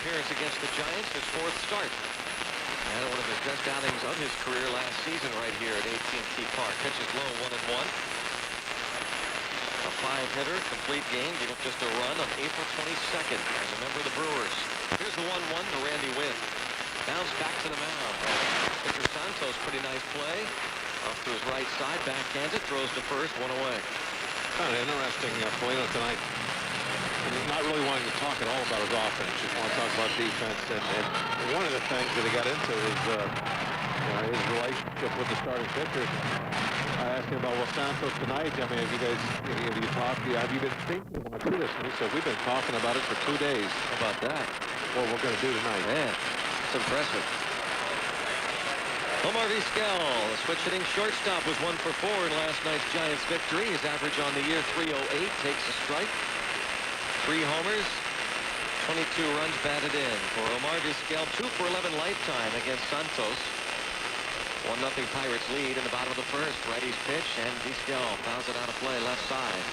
appearance against the Giants, his fourth start. And one of his best outings of his career last season right here at AT&T Park. Pitches low, 1-1. A 5-hitter, complete game, gave up just a run on April 22nd as a member of the Brewers. Here's the 1-1 to Randy Winn. Bounce back to the mound. Victor Santos, pretty nice play. Off to his right side, backhands it, throws to first, one away. Kind of interesting, Polino tonight. Not really wanting to talk at all about his offense. Just want to talk about defense. And one of the things that he got into is his relationship with the starting pitchers. I asked him about Santos tonight. I mean, have you talked? Have you been thinking about this? And he said, we've been talking about it for 2 days. How about that? What we're going to do tonight. Man, it's impressive. Omar Vizquel, the switch hitting shortstop, was 1 for 4 in last night's Giants victory. His average on the year, 308, takes a strike. 3 homers, 22 runs batted in for Omar Vizquel. 2 for 11 lifetime against Santos. 1-0 Pirates lead in the bottom of the first. Righty's pitch, and Vizquel fouls it out of play left side.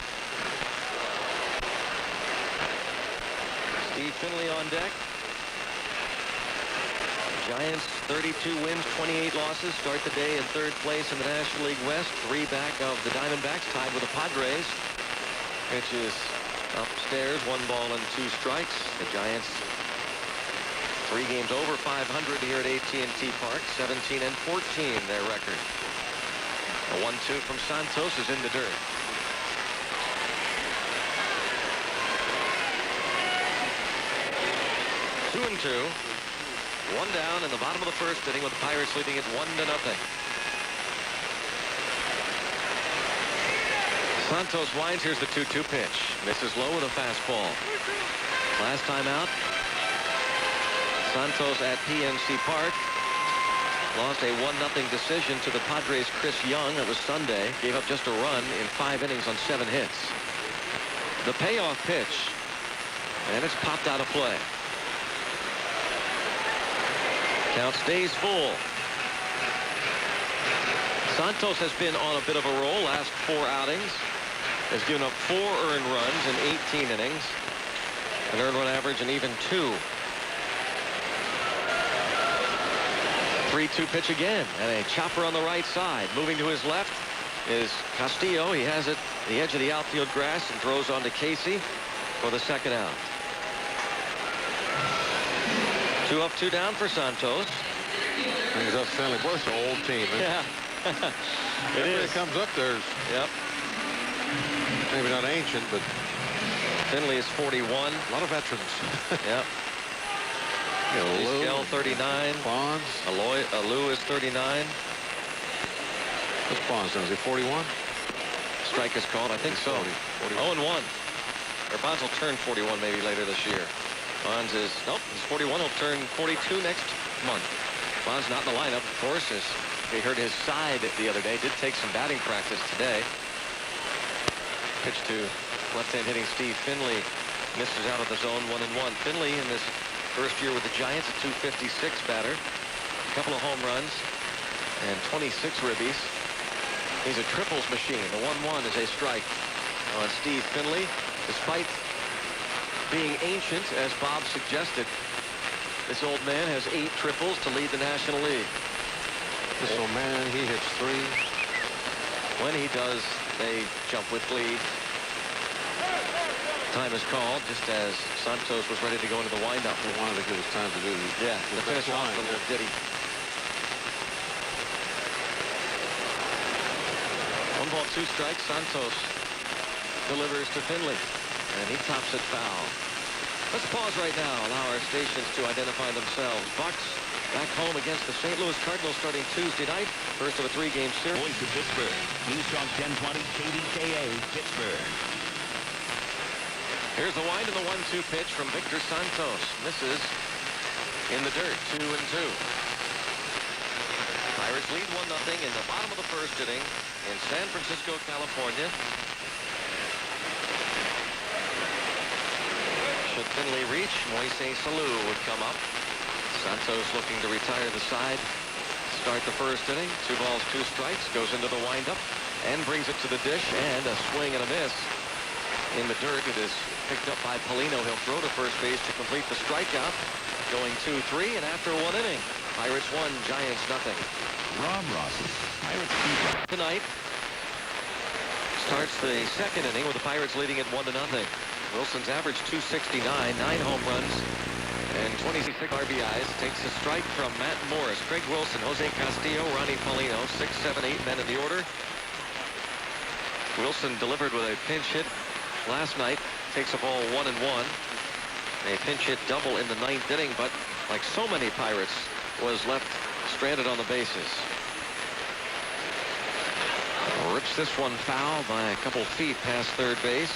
Steve Finley on deck. Giants 32 wins, 28 losses. Start the day in 3rd place in the National League West. 3 back of the Diamondbacks, tied with the Padres. Pitches upstairs, 1 ball and 2 strikes. The Giants 3 games over 500 here at AT&T Park. 17-14 their record. A 1-2 from Santos is in the dirt. Two and 2. 1 down in the bottom of the first inning with the Pirates leading it 1-0. Santos winds. Here's the 2-2 pitch. Misses low with a fastball. Last time out, Santos at PNC Park lost a 1-0 decision to the Padres' Chris Young. It was Sunday. Gave up just a run in 5 innings on 7 hits. The payoff pitch, and it's popped out of play. Count stays full. Santos has been on a bit of a roll last 4 outings. Has given up 4 earned runs in 18 innings. An earned run average and even 2. 3-2 pitch again, and a chopper on the right side. Moving to his left is Castillo. He has it at the edge of the outfield grass and throws on to Casey for the 2nd out. 2 up, 2 down for Santos. Brings up Finley. Boy, it's an old team. Yeah. It comes up, there's maybe not ancient, but Finley is 41. A lot of veterans. Yep. Vizquel 39. Bonds. Alou is 39. What's Bonds now? Is he 41? Strike is called. I think so. 0-1. Or Bonds will turn 41 maybe later this year. Bonds is, nope, he's 41. He'll turn 42 next month. Bonds not in the lineup, of course, as we heard his side the other day. Did take some batting practice today. Pitch to left-hand hitting Steve Finley. Misses out of the zone, 1-1. Finley in this first year with the Giants, a .256 batter. A couple of home runs and 26 ribbies. He's a triples machine. The 1-1 is a strike on Steve Finley. Despite being ancient, as Bob suggested, this old man has 8 triples to lead the National League. This old man, he hits 3. When he does, they jump with glee. Time is called just as Santos was ready to go into the windup. He wanted to give us time to do this. Yeah, to finish off the little ditty. 1 ball, 2 strikes. Santos delivers to Finley, and he tops it foul. Let's pause right now. Allow our stations to identify themselves. Bucks back home against the St. Louis Cardinals starting Tuesday night. First of a 3-game series. Voice of Pittsburgh. News Talk 1020 KDKA Pittsburgh. Here's the wind and the 1-2 pitch from Victor Santos. Misses in the dirt. 2-2. Pirates lead 1-0 in the bottom of the first inning in San Francisco, California. Should Finley reach, Moises Alou would come up. Santos looking to retire the side. Start the first inning. 2 balls, 2 strikes. Goes into the windup and brings it to the dish, and a swing and a miss. In the dirt, it is picked up by Polino. He'll throw to first base to complete the strikeout. going 2-3, and after 1 inning, Pirates 1, Giants nothing. Rob Ross's Pirates keeper. Tonight starts the 2nd inning with the Pirates leading it 1-0. Wilson's averaged 269, 9 home runs, and 26 RBIs. Takes a strike from Matt Morris, Craig Wilson, Jose Castillo, Ronnie Paulino, 6, 7, 8 men in the order. Wilson delivered with a pinch hit last night. Takes a ball 1-1. A pinch hit double in the 9th inning, but like so many Pirates, was left stranded on the bases. Rips this one foul by a couple feet past third base.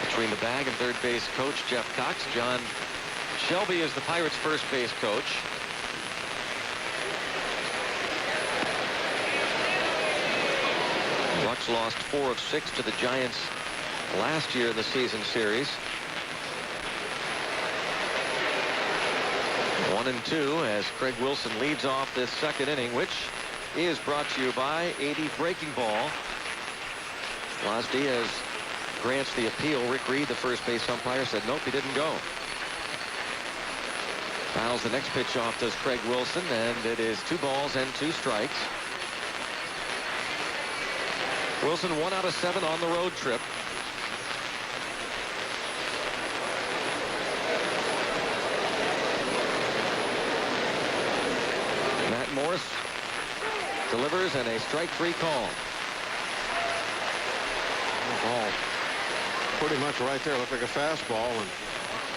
Between the bag and third base coach Jeff Cox. John Shelby is the Pirates' first base coach. Bucks lost 4 of 6 to the Giants last year in the season series. 1-2 as Craig Wilson leads off this 2nd inning, which is brought to you by 80 Breaking Ball. Las Diaz grants the appeal. Rick Reed, the first base umpire, said nope, he didn't go. Fouls the next pitch off does Craig Wilson, and it is 2 balls and 2 strikes. Wilson 1 out of 7 on the road trip. Matt Morris delivers, and a strike 3 call. Ball pretty much right there. Looked like a fastball,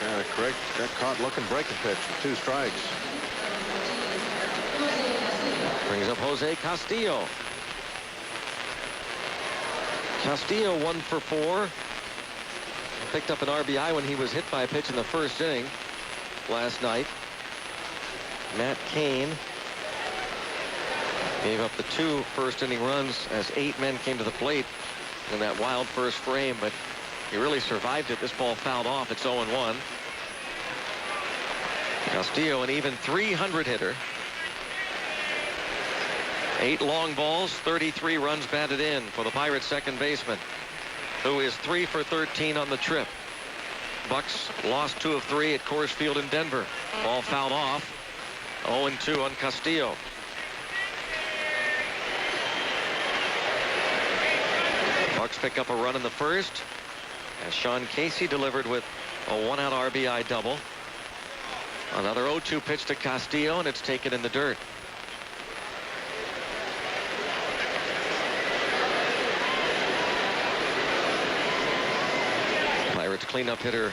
and Craig got caught looking breaking pitch with 2 strikes. Brings up Jose Castillo. Castillo 1 for 4. Picked up an RBI when he was hit by a pitch in the 1st inning last night. Matt Cain gave up the 2 first inning runs as 8 men came to the plate in that wild first frame, but he really survived it. This ball fouled off. It's 0-1. Castillo, an even 300 hitter. 8 long balls, 33 runs batted in for the Pirates' second baseman, who is 3 for 13 on the trip. Bucks lost 2 of 3 at Coors Field in Denver. Ball fouled off. 0-2 on Castillo. Bucks pick up a run in the 1st as Sean Casey delivered with a 1-out RBI double. Another 0-2 pitch to Castillo, and it's taken in the dirt. Pirates cleanup hitter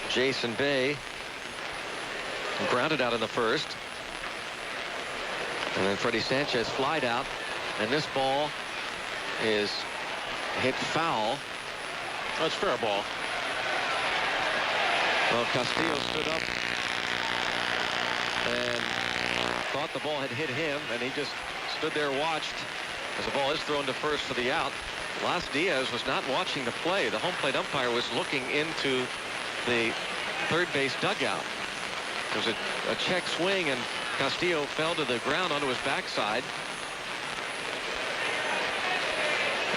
Jason Bay grounded out in the 1st. And then Freddie Sanchez flied out, and this ball is hit foul. That's fair ball. Well, Castillo stood up and thought the ball had hit him, and he just stood there, watched as the ball is thrown to first for the out. Las Diaz was not watching the play. The home plate umpire was looking into the third base dugout. There was a check swing, and Castillo fell to the ground onto his backside.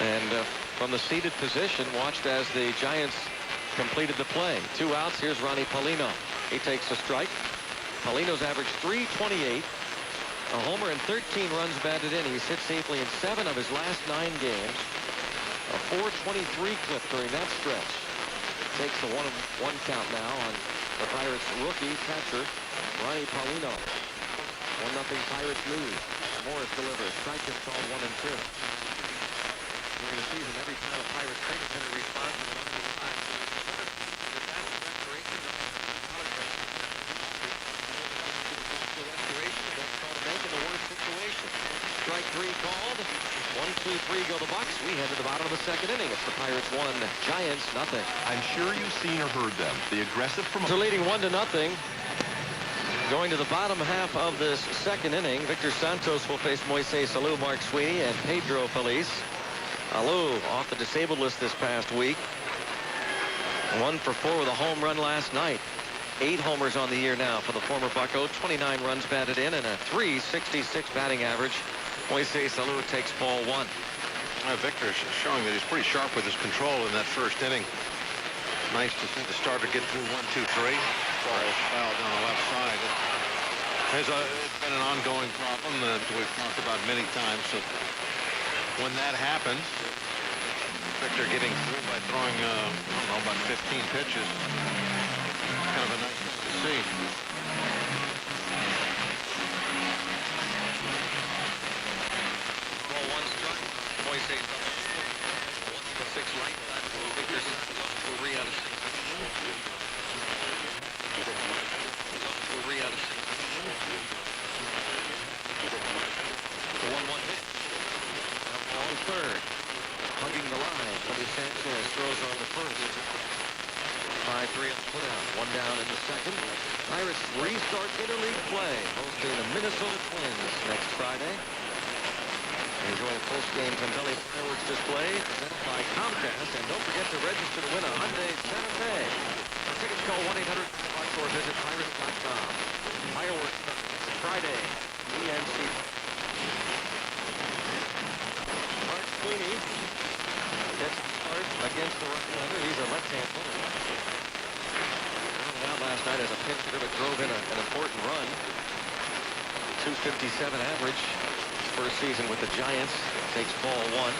And from the seated position, watched as the Giants completed the play. 2 outs. Here's Ronnie Paulino. He takes a strike. Paulino's averaged .328, a homer and 13 runs batted in. He's hit safely in 7 of his last 9 games. A .423 clip during that stretch. Takes the 1-1 count now on the Pirates rookie catcher Ronnie Paulino. 1-0 Pirates lead. Morris delivers. Strike is called 1-2. During the season, every time a Pirates pitcher can respond to the 1-5. The fast restoration of restoration that's called to make in the worst situation. Strike 3 called. 1-2-3 go the Bucks. We head to the bottom of the 2nd inning. It's the Pirates 1, Giants nothing. I'm sure you've seen or heard them. The aggressive from So leading 1-0. Going to the bottom half of this 2nd inning, Victor Santos will face Moises Alou, Mark Sweeney, and Pedro Feliz. Alou off the disabled list this past week. 1 for 4 with a home run last night. 8 homers on the year now for the former Bucko. 29 runs batted in and a .366 batting average. Moises Alou takes ball 1. Victor's showing that he's pretty sharp with his control in that 1st inning. Nice to see the starter get through 1, 2, 3. Ball's fouled on the left side. It's been an ongoing problem that we've talked about many times. So when that happens, Victor getting through by throwing, I don't know, about 15 pitches. Kind of a nice thing to see. Ball one struck. Moise double. 1-6 right. Victor Santos to 3 out of 6. 3 out of 6. The 1-1 hit. Now on third. Hugging the line. Tony Sanchez throws on the first. 5-3 on the putout. 1 down in the second. Pirates restart interleague play. Hosting the Minnesota Twins next Friday. Enjoy a post-game Convelli fireworks display presented by Comcast. And don't forget to register to win a Hyundai Santa Fe. For tickets, call 1-800-PIRATES or visit pirates.com. Fireworks Friday. ENC. Mark Sweeney gets the start against the right-hander. He's a left-hand hitter. Out last night as a pinch hitter, but drove in an important run. 257 average. First season with the Giants. Takes ball one.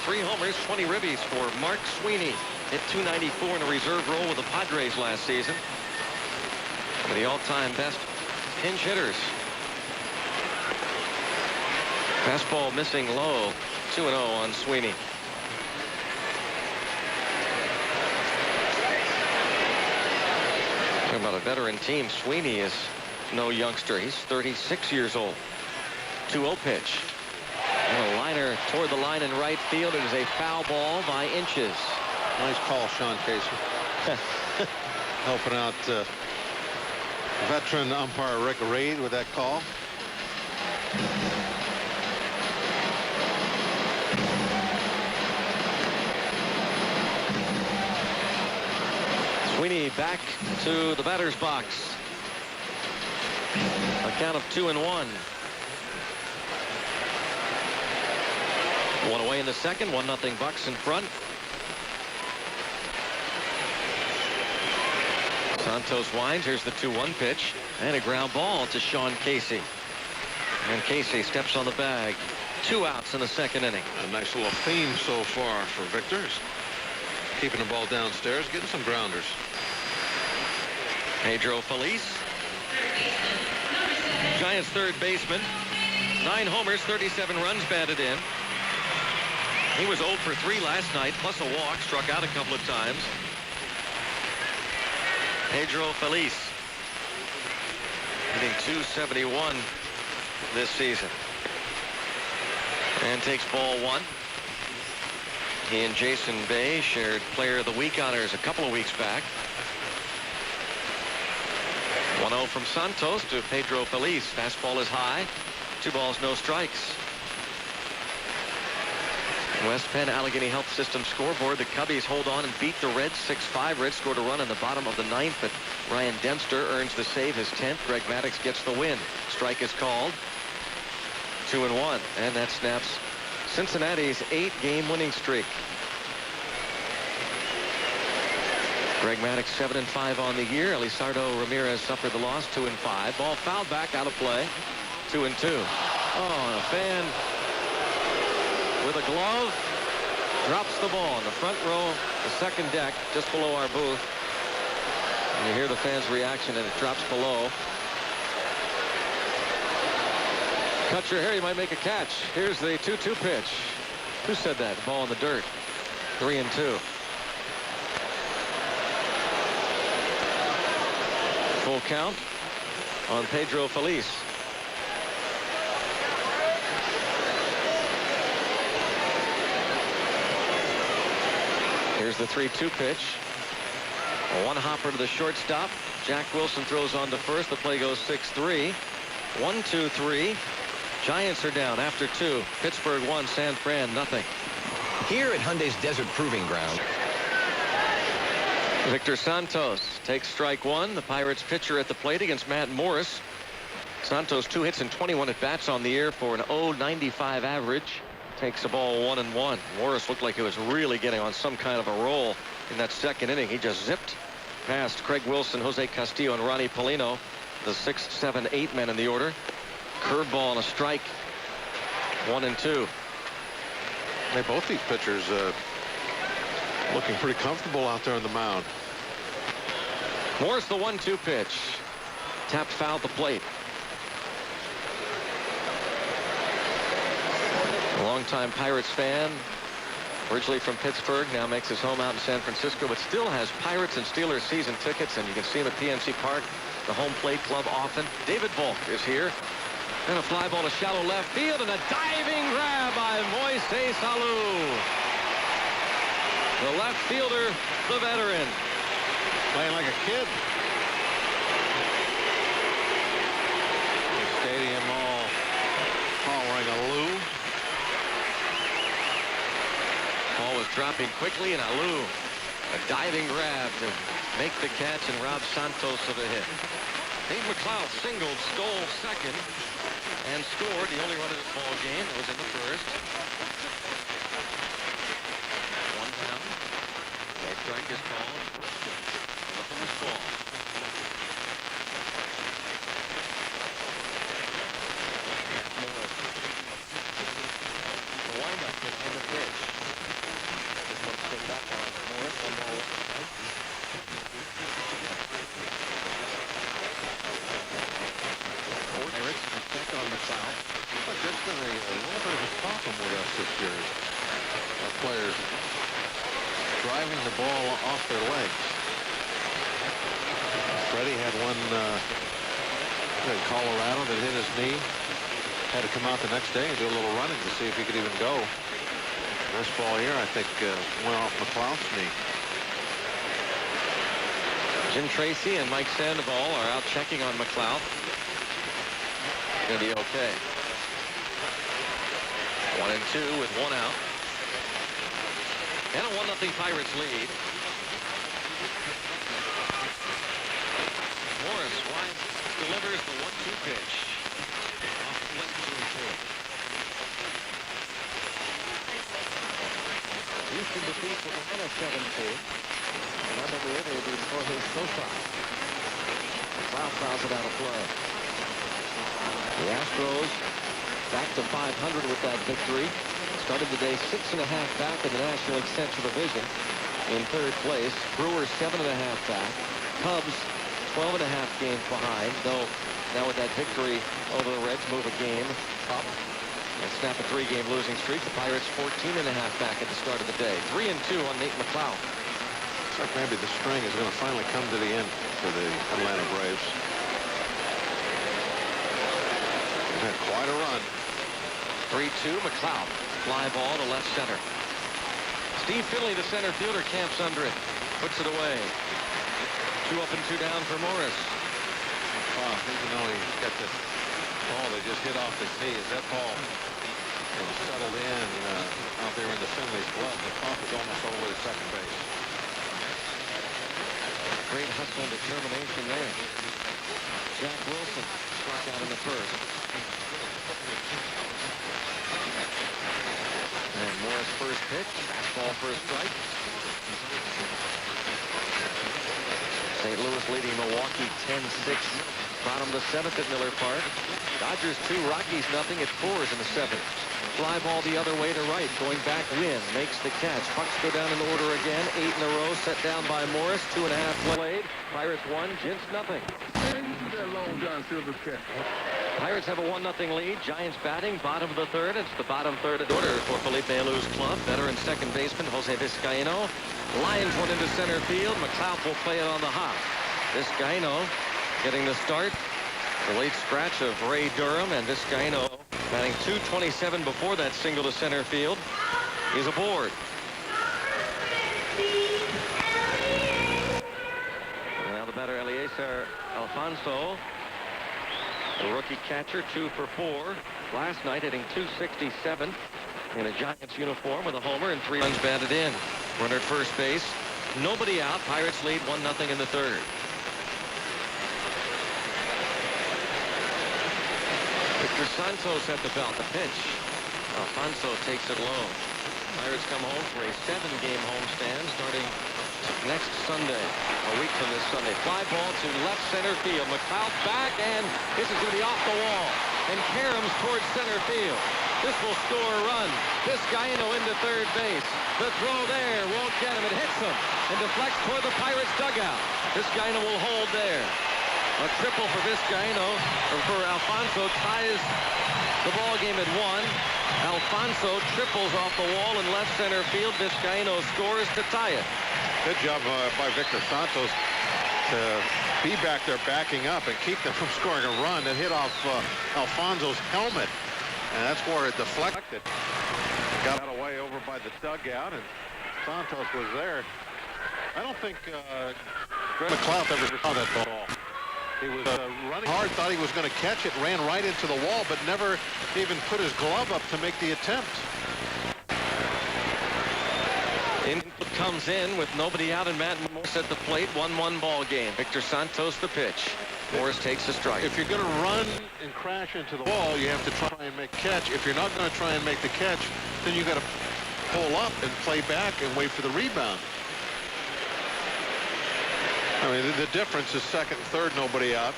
3 homers, 20 ribbies for Mark Sweeney. Hit .294 in a reserve role with the Padres last season. One of the all-time best pinch hitters. Fastball missing low. 2-0 on Sweeney. Talking about a veteran team. Sweeney is no youngster. He's 36 years old. 2-0 pitch. And a liner toward the line in right field. It is a foul ball by inches. Nice call, Sean Casey. Helping out veteran umpire Rick Reed with that call. Sweeney back to the batter's box. A count of 2-1. 1 away in the second. 1-0 Bucks in front. Santos winds. Here's the 2-1 pitch. And a ground ball to Sean Casey. And Casey steps on the bag. 2 outs in the second inning. A nice little theme so far for Victor. Keeping the ball downstairs, getting some grounders. Pedro Feliz. Giants third baseman. 9 homers, 37 runs batted in. He was 0 for 3 last night, plus a walk, struck out a couple of times. Pedro Feliz hitting .271 this season. And takes ball one. He and Jason Bay shared Player of the Week honors a couple of weeks back. 1-0 from Santos to Pedro Feliz. Fastball is high. 2 balls, no strikes. West Penn Allegheny Health System scoreboard. The Cubbies hold on and beat the Reds 6-5. Reds scored a run in the bottom of the 9th, but Ryan Dempster earns the save, his 10th. Greg Maddux gets the win. Strike is called. 2-1, and that snaps Cincinnati's 8-game winning streak. Greg Maddux 7-5 on the year. Elisardo Ramirez suffered the loss, 2-5. Ball fouled back, out of play. 2-2. Oh, and a fan with a glove drops the ball in the front row, the second deck, just below our booth. And you hear the fans' reaction, and it drops below. Cut your hair, you might make a catch. Here's the 2-2 pitch. Who said that? Ball in the dirt. 3-2. Full count on Pedro Feliz. Here's the 3-2 pitch. A one hopper to the shortstop. Jack Wilson throws on to first. The play goes 6-3. 1-2-3. Giants are down after 2. Pittsburgh 1, San Fran nothing. Here at Hyundai's Desert Proving Ground. Victor Santos takes strike 1. The Pirates pitcher at the plate against Matt Morris. Santos 2 hits and 21 at bats on the year for an .095 average. Takes a ball 1-1. Morris looked like he was really getting on some kind of a roll in that second inning. He just zipped past Craig Wilson, Jose Castillo, and Ronnie Polino, the 6, 7, 8 men in the order. Curveball and a strike. 1-2. Hey, both these pitchers looking pretty comfortable out there on the mound. Morris, the 1-2 pitch. Tapped foul at the plate. A longtime Pirates fan, originally from Pittsburgh, now makes his home out in San Francisco, but still has Pirates and Steelers season tickets, and you can see him at PNC Park, the home plate club, often. David Volk is here. And a fly ball to shallow left field, and a diving grab by Moises Alou. The left fielder, the veteran. Playing like a kid. The stadium all hollering Alou. Ball was dropping quickly, and Alou, a diving grab to make the catch, and Rob Santos of a hit. Dave McLeod singled, stole second, and scored the only run of this ball game. It was in the first. 1 down. A strike is called. The first ball. Morris. The windup and the pitch. This one's picked up on Morris. 1 ball. Pirates check on McLeod. But there's been a little bit of a problem with us this year. Our players driving the ball off their legs. Freddie had one in Colorado that hit his knee. Had to come out the next day and do a little running to see if he could even go. This ball here, I think, went off McLeod's knee. Jim Tracy and Mike Sandoval are out checking on McLeod. Going to be okay. 1-2 with 1 out. And a 1-0 Pirates lead. Morris wide delivers the 1-2 pitch. Off the plate, 2-2. Houston defeats Atlanta 7-2. And under the other will be Jorge Sosa. McLeod fouls it out of play. The Astros back to 500 with that victory. Started the day 6.5 back in the National League Central Division. In third place, Brewers 7.5 back. Cubs 12.5 games behind, though now with that victory over the Reds, move a game up and snap a 3-game losing streak. The Pirates 14.5 back at the start of the day. 3-2 on Nate McLeod. Looks like maybe the string is going to finally come to the end for the Atlanta Braves. They've had quite a run. 3-2, McLeod. Fly ball to left center. Steve Finley, the center fielder, camps under it. Puts it away. 2 up and 2 down for Morris. Wow, even though he got the ball that just hit off his knee, as that ball settled in out there into Finley's glove, the pump is almost all the way to second base. Great hustle and determination there. Jack Wilson struck out in the first. And Morris first pitch. Fastball for a strike. St. Louis leading Milwaukee 10-6. Bottom of the 7th at Miller Park. Dodgers 2, Rockies nothing. It's 4s in the 7th. Fly ball the other way to right. Going back, Wynn makes the catch. Pucks go down in order again. 8 in a row. Set down by Morris. 2.5 played. Pirates 1, Gents nothing. Pirates have a 1-0 lead. Giants batting, bottom of the 3rd. It's the bottom 3rd of the order for Felipe Alou's club. Veteran second baseman Jose Vizcaino. Lines one into center field. McLeod will play it on the hop. Vizcaino getting the start. The late scratch of Ray Durham, and Vizcaino batting .227 before that single to center field. He's aboard. Now the batter Eliezer Alfonso, the rookie catcher, 2 for 4. Last night hitting .267 in a Giants uniform with a homer and 3 runs batted in. Runner at first base. Nobody out. Pirates lead 1-0 in the 3rd. Victor Santos at the belt. The pitch. Alfonso takes it low. Pirates come home for a 7-game homestand starting next Sunday, a week from this Sunday. Fly ball to left center field. McLeod back, and this is going to be off the wall. And Karams towards center field. This will score a run. Vizcaino into third base. The throw there won't get him. It hits him and deflects toward the Pirates dugout. Vizcaino will hold there. A triple for Vizcaino, or for Alfonso, ties the ball game at 1. Alfonso triples off the wall in left center field. Vizcaino scores to tie it. Good job by Victor Santos to be back there backing up and keep them from scoring a run that hit off Alfonso's helmet. And that's where it deflected. Got away over by the dugout, and Santos was there. I don't think McLeod ever saw that ball. He was running hard, thought he was going to catch it, ran right into the wall, but never even put his glove up to make the attempt. Input comes in with nobody out and Matt Morris at the plate. 1-1 ball game. Victor Santos the pitch. Morris takes a strike. If you're going to run and crash into the wall, you have to try and make a catch. If you're not going to try and make the catch, then you got to pull up and play back and wait for the rebound. I mean, the difference is second and third, nobody out.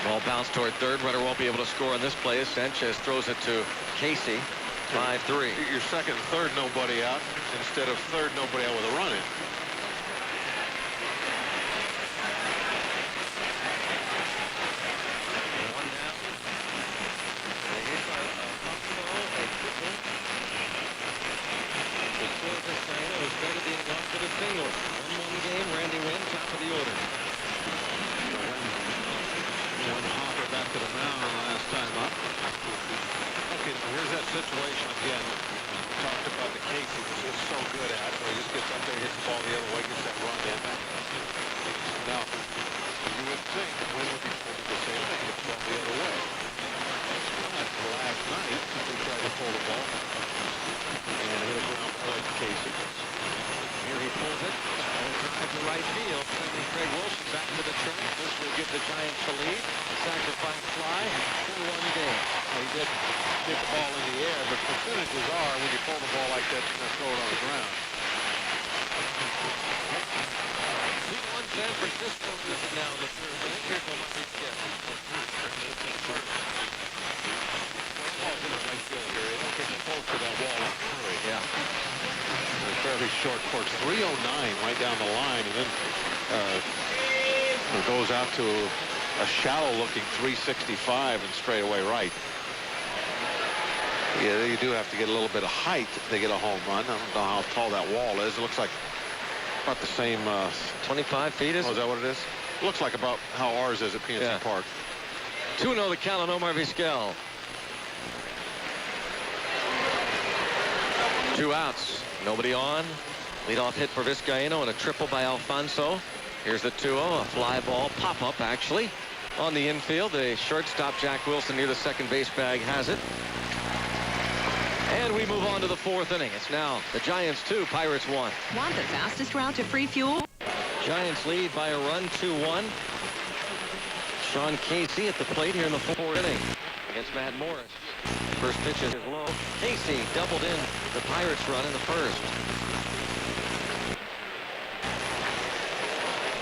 Ball bounced toward third. Runner won't be able to score on this play. Sanchez throws it to Casey. 5-3. Your second and third, nobody out, instead of third, nobody out with a run in. Situation again. Talked about the Casey was just so good at, where he just gets up there, hits the ball the other way, gets that run in. Now, you would think that Wynn would be pulled the same thing, hits the ball the other way. But last night, he tried to pull the ball and hit a ground ball like Casey. Here he pulls it. Drive to right field. Sending Craig Wilson back to the track. This will give the Giants the lead. Sacrifice fly. 4-1 game. He did get the ball in the air, but percentages are when you pull the ball like that, you're going to throw it on the ground. 2-1 San Francisco is now in the third inning. Here's what might be skip. Ball's in the right field here. They don't get close to that wall. Yeah. A fairly short course. 309 right down the line, and then it goes out to a shallow-looking 365 and straight away right. Yeah, you do have to get a little bit of height to get a home run. I don't know how tall that wall is. It looks like about the same. 25 feet, is it? Oh, is that what it is? It looks like about how ours is at PNC Park. 2-0 the count on Omar Vizquel. 2 outs. Nobody on. Leadoff hit for Vizcaino and a triple by Alfonso. Here's the 2-0. A fly ball. Pop-up, actually. On the infield. The shortstop, Jack Wilson, near the second base bag, has it. And we move on to the 4th inning. It's now the Giants 2, Pirates 1. Want the fastest route to free fuel? Giants lead by a run, 2-1. Sean Casey at the plate here in the 4th inning against Matt Morris. First pitch is low. Casey doubled in the Pirates run in the first.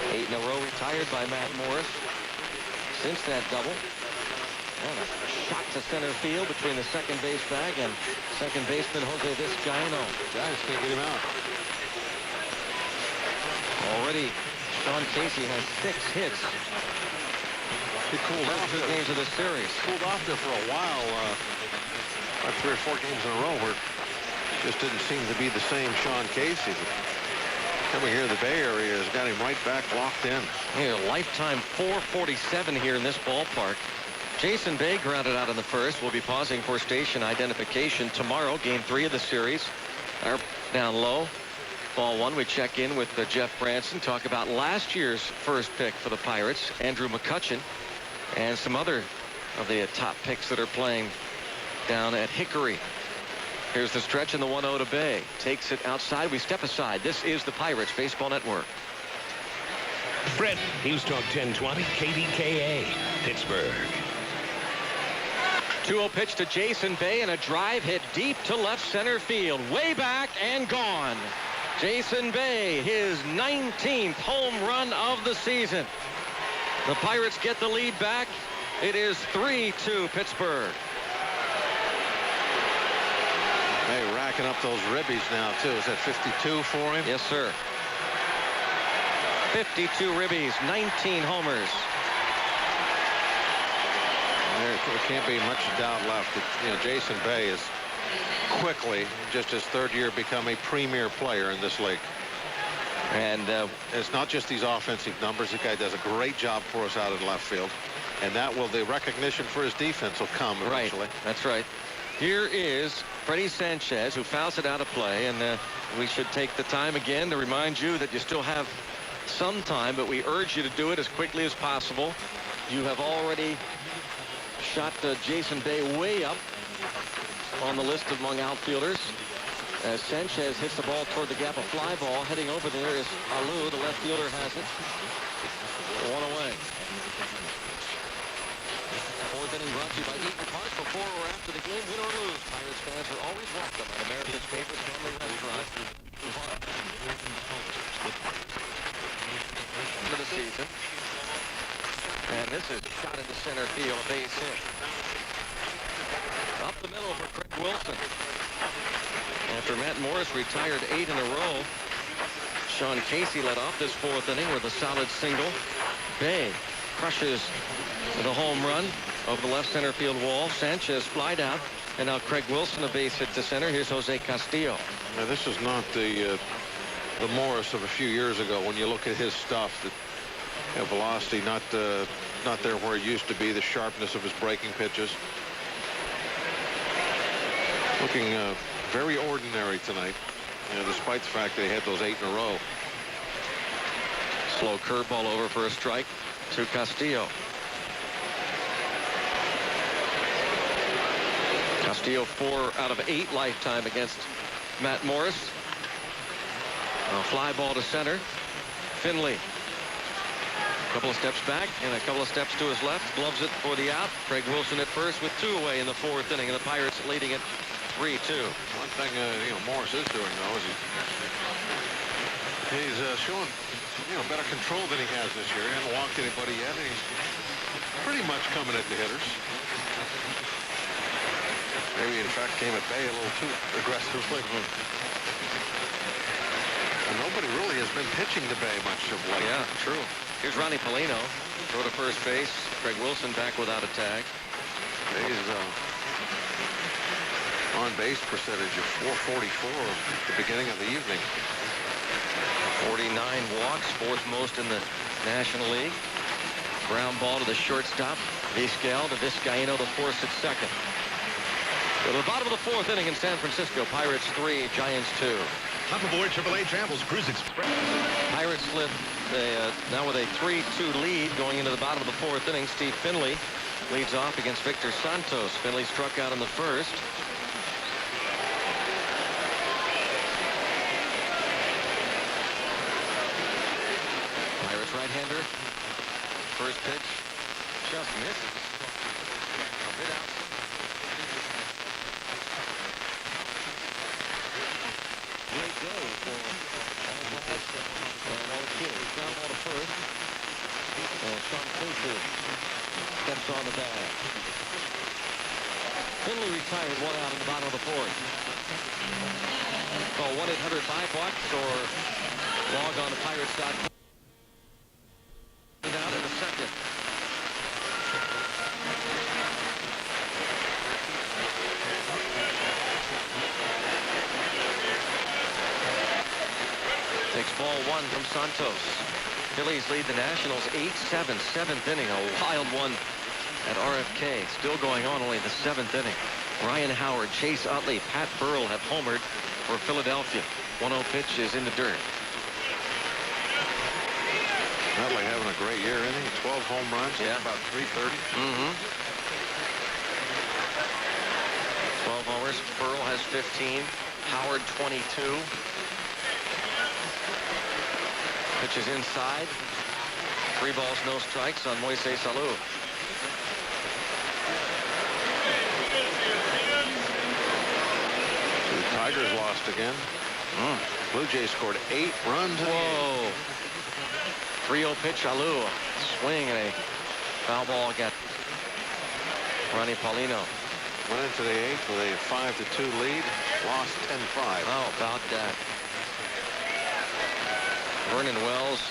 8 in a row retired by Matt Morris since that double. And a shot to center field between the second base bag and second baseman Jose Vizcaino. Giants can't get him out. Already, Sean Casey has 6 hits. He cooled off 2 games of the series. Cooled off there for a while. Like 3 or 4 games in a row where it just didn't seem to be the same Sean Casey. But coming here to the Bay Area has got him right back locked in. Here, lifetime 447 here in this ballpark. Jason Bay grounded out in the first. We'll be pausing for station identification tomorrow. Game 3 of the series. Our down low. Ball 1, we check in with Jeff Branson. Talk about last year's first pick for the Pirates, Andrew McCutchen, and some other of the top picks that are playing down at Hickory. Here's the stretch in the 1-0 to Bay. Takes it outside. We step aside. This is the Pirates Baseball Network. Fred, News Talk 1020, KDKA, Pittsburgh. 2-0 pitch to Jason Bay and a drive hit deep to left center field. Way back and gone. Jason Bay, his 19th home run of the season. The Pirates get the lead back. It is 3-2 Pittsburgh. Hey, racking up those ribbies now, too. Is that 52 for him? Yes, sir. 52 ribbies, 19 homers. There can't be much doubt left that, Jason Bay is quickly, just his third year, become a premier player in this league. And it's not just these offensive numbers. The guy does a great job for us out in left field. And the recognition for his defense will come eventually. Right, that's right. Here is Freddie Sanchez, who fouls it out of play. And we should take the time again to remind you that you still have some time, but we urge you to do it as quickly as possible. You have already shot Jason Bay way up on the list among outfielders. As Sanchez hits the ball toward the gap, a fly ball. Heading over there is Alou. The left fielder has it. One away. Fourth inning brought to you by Eaton Park. Before or after the game, win or lose, Pirates fans are always welcome at America's favorite family restaurant. For the season. And this is shot into center field, base hit. Up the middle for Craig Wilson. After Matt Morris retired 8 in a row, Sean Casey led off this fourth inning with a solid single. Bay crushes the home run over the left center field wall. Sanchez flied out, and now Craig Wilson a base hit to center. Here's Jose Castillo. Now, this is not the Morris of a few years ago. When you look at his stuff, the velocity not there where it used to be. The sharpness of his breaking pitches. Looking very ordinary tonight, despite the fact that he had those 8 in a row. Slow curveball over for a strike to Castillo. Castillo 4 out of 8 lifetime against Matt Morris. A fly ball to center. Finley. A couple of steps back and a couple of steps to his left. Gloves it for the out. Craig Wilson at first with 2 away in the fourth inning, and the Pirates leading it 3-2. One thing Morris is doing, though, is he's showing better control than he has this year. He hasn't walked anybody yet, and he's pretty much coming at the hitters. Maybe in fact came at Bay a little too aggressively. And nobody really has been pitching to Bay much of late. Yeah, true. Here's Ronnie Polino. Throw to first base. Craig Wilson back without a tag. Bay's on base percentage of .444 at the beginning of the evening. 49 walks, 4th most in the National League. Ground ball to the shortstop. Vizquel to Vizcaíno, the force at second. So to the bottom of the 4th inning in San Francisco. Pirates 3, Giants 2. Hop aboard Chevrolet Travels Cruise Express. Pirates slip now with a 3-2 lead going into the bottom of the 4th inning. Steve Finley leads off against Victor Santos. Finley struck out in the first. Pirates right-hander. First pitch just misses. A bit out. Great day for all kids. Ground ball to first. Sean Casey steps on the bag. Finley retired 1 out in the bottom of the 4th. Call 1-800-5-BUCKS or log on to Pirates.com. Down in the second. Takes ball 1 from Santos. Phillies lead the Nationals 8-7, 7th inning. A wild one at RFK. Still going on, only the 7th inning. Ryan Howard, Chase Utley, Pat Burrell have homered for Philadelphia. 1-0 pitch is in the dirt. Utley having a great year, isn't he? 12 home runs. Yeah. About 330. 12 homers. Burrell has 15. Howard 22. Pitch is inside. 3 balls, no strikes on Moises Alou. The Tigers lost again. Blue Jays scored 8 runs. Whoa. 3-0 pitch. Alou. Swing and a foul ball got Ronnie Paulino. Went into the 8th with a 5-2 lead. Lost 10-5. How about that? Vernon Wells,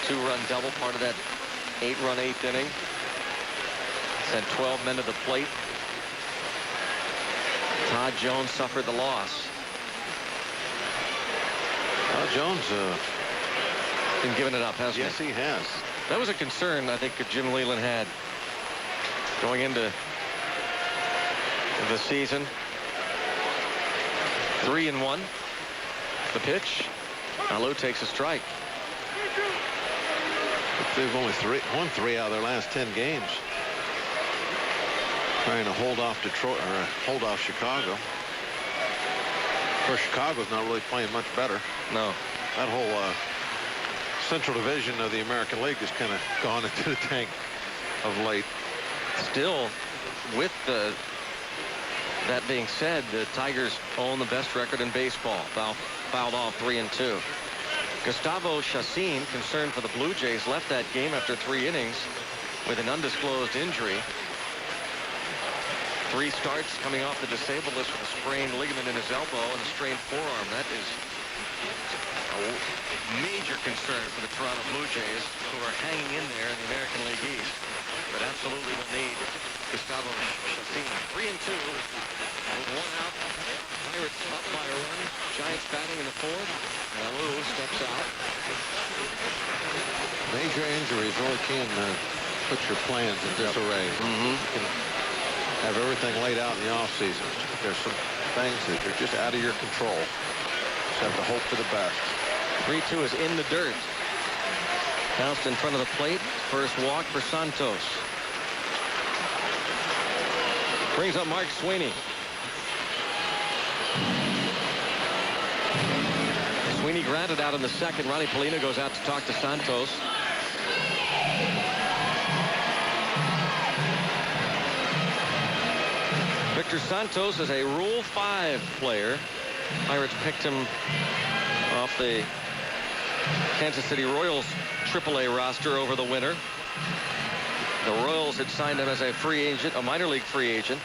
2-run double, part of that 8-run 8th inning. Sent 12 men to the plate. Todd Jones suffered the loss. Jones Been giving it up, hasn't he? yes, he has. That was a concern I think that Jim Leyland had going into the season. 3-1. The pitch. Alou takes a strike. They've only won 3 out of their last 10 games. Trying to hold off Detroit or hold off Chicago. Of course, Chicago's not really playing much better. No. That whole Central Division of the American League has kind of gone into the tank of late. Still, with that being said, the Tigers own the best record in baseball. Fouled off 3-2. Gustavo Chacin, concerned for the Blue Jays, left that game after 3 innings with an undisclosed injury. 3 starts, coming off the disabled list with a sprained ligament in his elbow and a strained forearm. That is a major concern for the Toronto Blue Jays, who are hanging in there in the American League East, but absolutely will need Gustavo Chacin. 3-2 with 1 out. Pirates up by a run. Giants batting in the 4th. And Alou steps out. Major injuries really can put your plans in disarray. You can have everything laid out in the offseason. There's some things that are just out of your control. Just have to hope for the best. 3-2 is in the dirt. Bounced in front of the plate. First walk for Santos. Brings up Mark Sweeney. Sweeney grounded out in the 2nd. Ronnie Paulino goes out to talk to Santos. Victor Santos is a Rule 5 player. Pirates picked him off the Kansas City Royals AAA roster over the winter. The Royals had signed him as a free agent, a minor league free agent.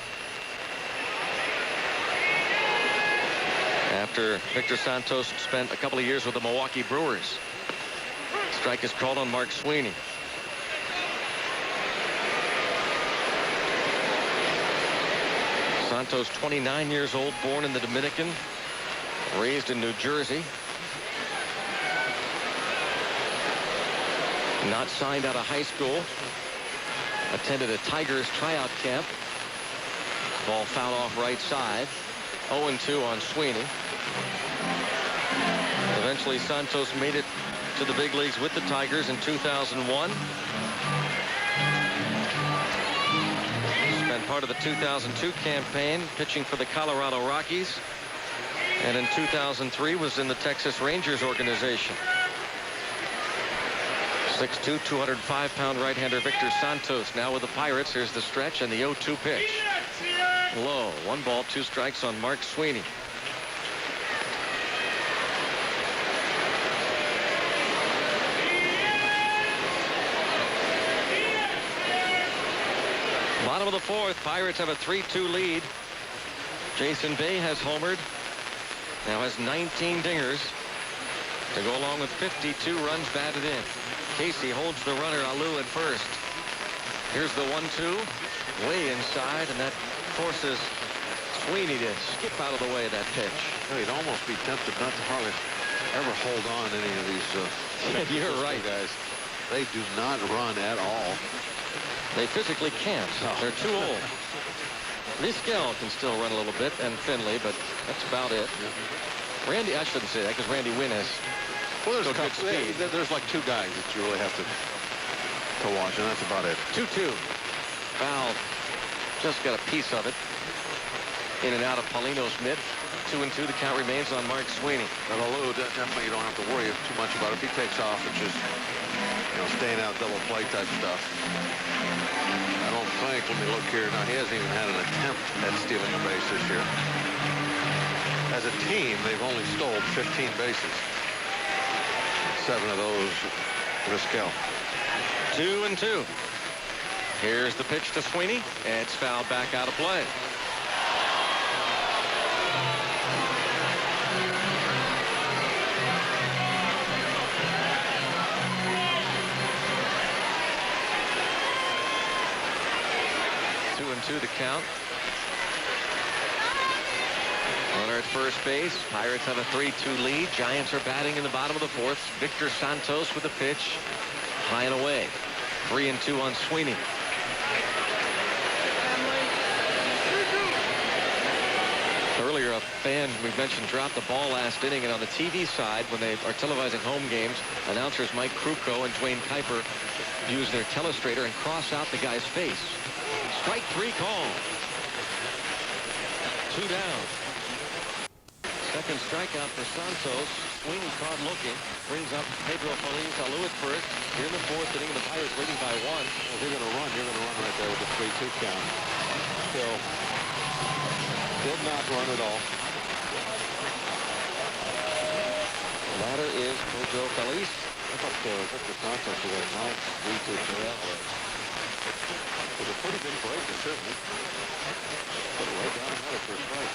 After Victor Santos spent a couple of years with the Milwaukee Brewers. Strike is called on Mark Sweeney. Santos, 29 years old, born in the Dominican, raised in New Jersey. Not signed out of high school. Attended a Tigers tryout camp. Ball fouled off right side. 0-2 on Sweeney. Eventually, Santos made it to the big leagues with the Tigers in 2001. Spent part of the 2002 campaign pitching for the Colorado Rockies. And in 2003 was in the Texas Rangers organization. 6'2", 205-pound right-hander Victor Santos now with the Pirates. Here's the stretch and the 0-2 pitch. Low. 1 ball, 2 strikes on Mark Sweeney. Bottom of the 4th, Pirates have a 3-2 lead. Jason Bay has homered. Now has 19 dingers to go along with 52 runs batted in. Casey holds the runner, Alou, at first. Here's the 1-2, way inside, and that forces Sweeney to skip out of the way of that pitch. Well, you'd almost be tempted not to hardly ever hold on to any of these. You're right, guys. They do not run at all. They physically can't. They're too old. Vizquel can still run a little bit, and Finley, but that's about it. Randy, I shouldn't say that because Randy Wynn has Well, good speed. There's like 2 guys that you really have to watch, and that's about it. 2-2. Foul. Just got a piece of it. In and out of Paulino's mitt. 2-2. The count remains on Mark Sweeney. But Alou, definitely you don't have to worry too much about it. If he takes off, it's just, staying out double play type stuff. I don't think, when we look here, now he hasn't even had an attempt at stealing a base this year. As a team, they've only stolen 15 bases. 7 of those Vizquel. 2-2. Here's the pitch to Sweeney. It's fouled back out of play. To the count. Runner at first base. Pirates have a 3-2 lead. Giants are batting in the bottom of the fourth. Victor Santos with the pitch. High and away. 3-2 on Sweeney. Earlier, a fan we've mentioned dropped the ball last inning, and on the TV side, when they are televising home games, announcers Mike Krukow and Dwayne Kuiper use their telestrator and cross out the guy's face. Strike 3 call. 2 down. Second strikeout for Santos. Sweeney caught looking. Brings up Pedro Feliz Alou at first. Here in the fourth inning, the Pirates leading by 1. Well, if you're going to run, you're going to run right there with the 3-2 count. Still did not run at all. The latter is Pedro Feliz. I thought Victor Santos was a nice 3-2 count. It was a pretty big break, certainly. Put it right down another for a strike.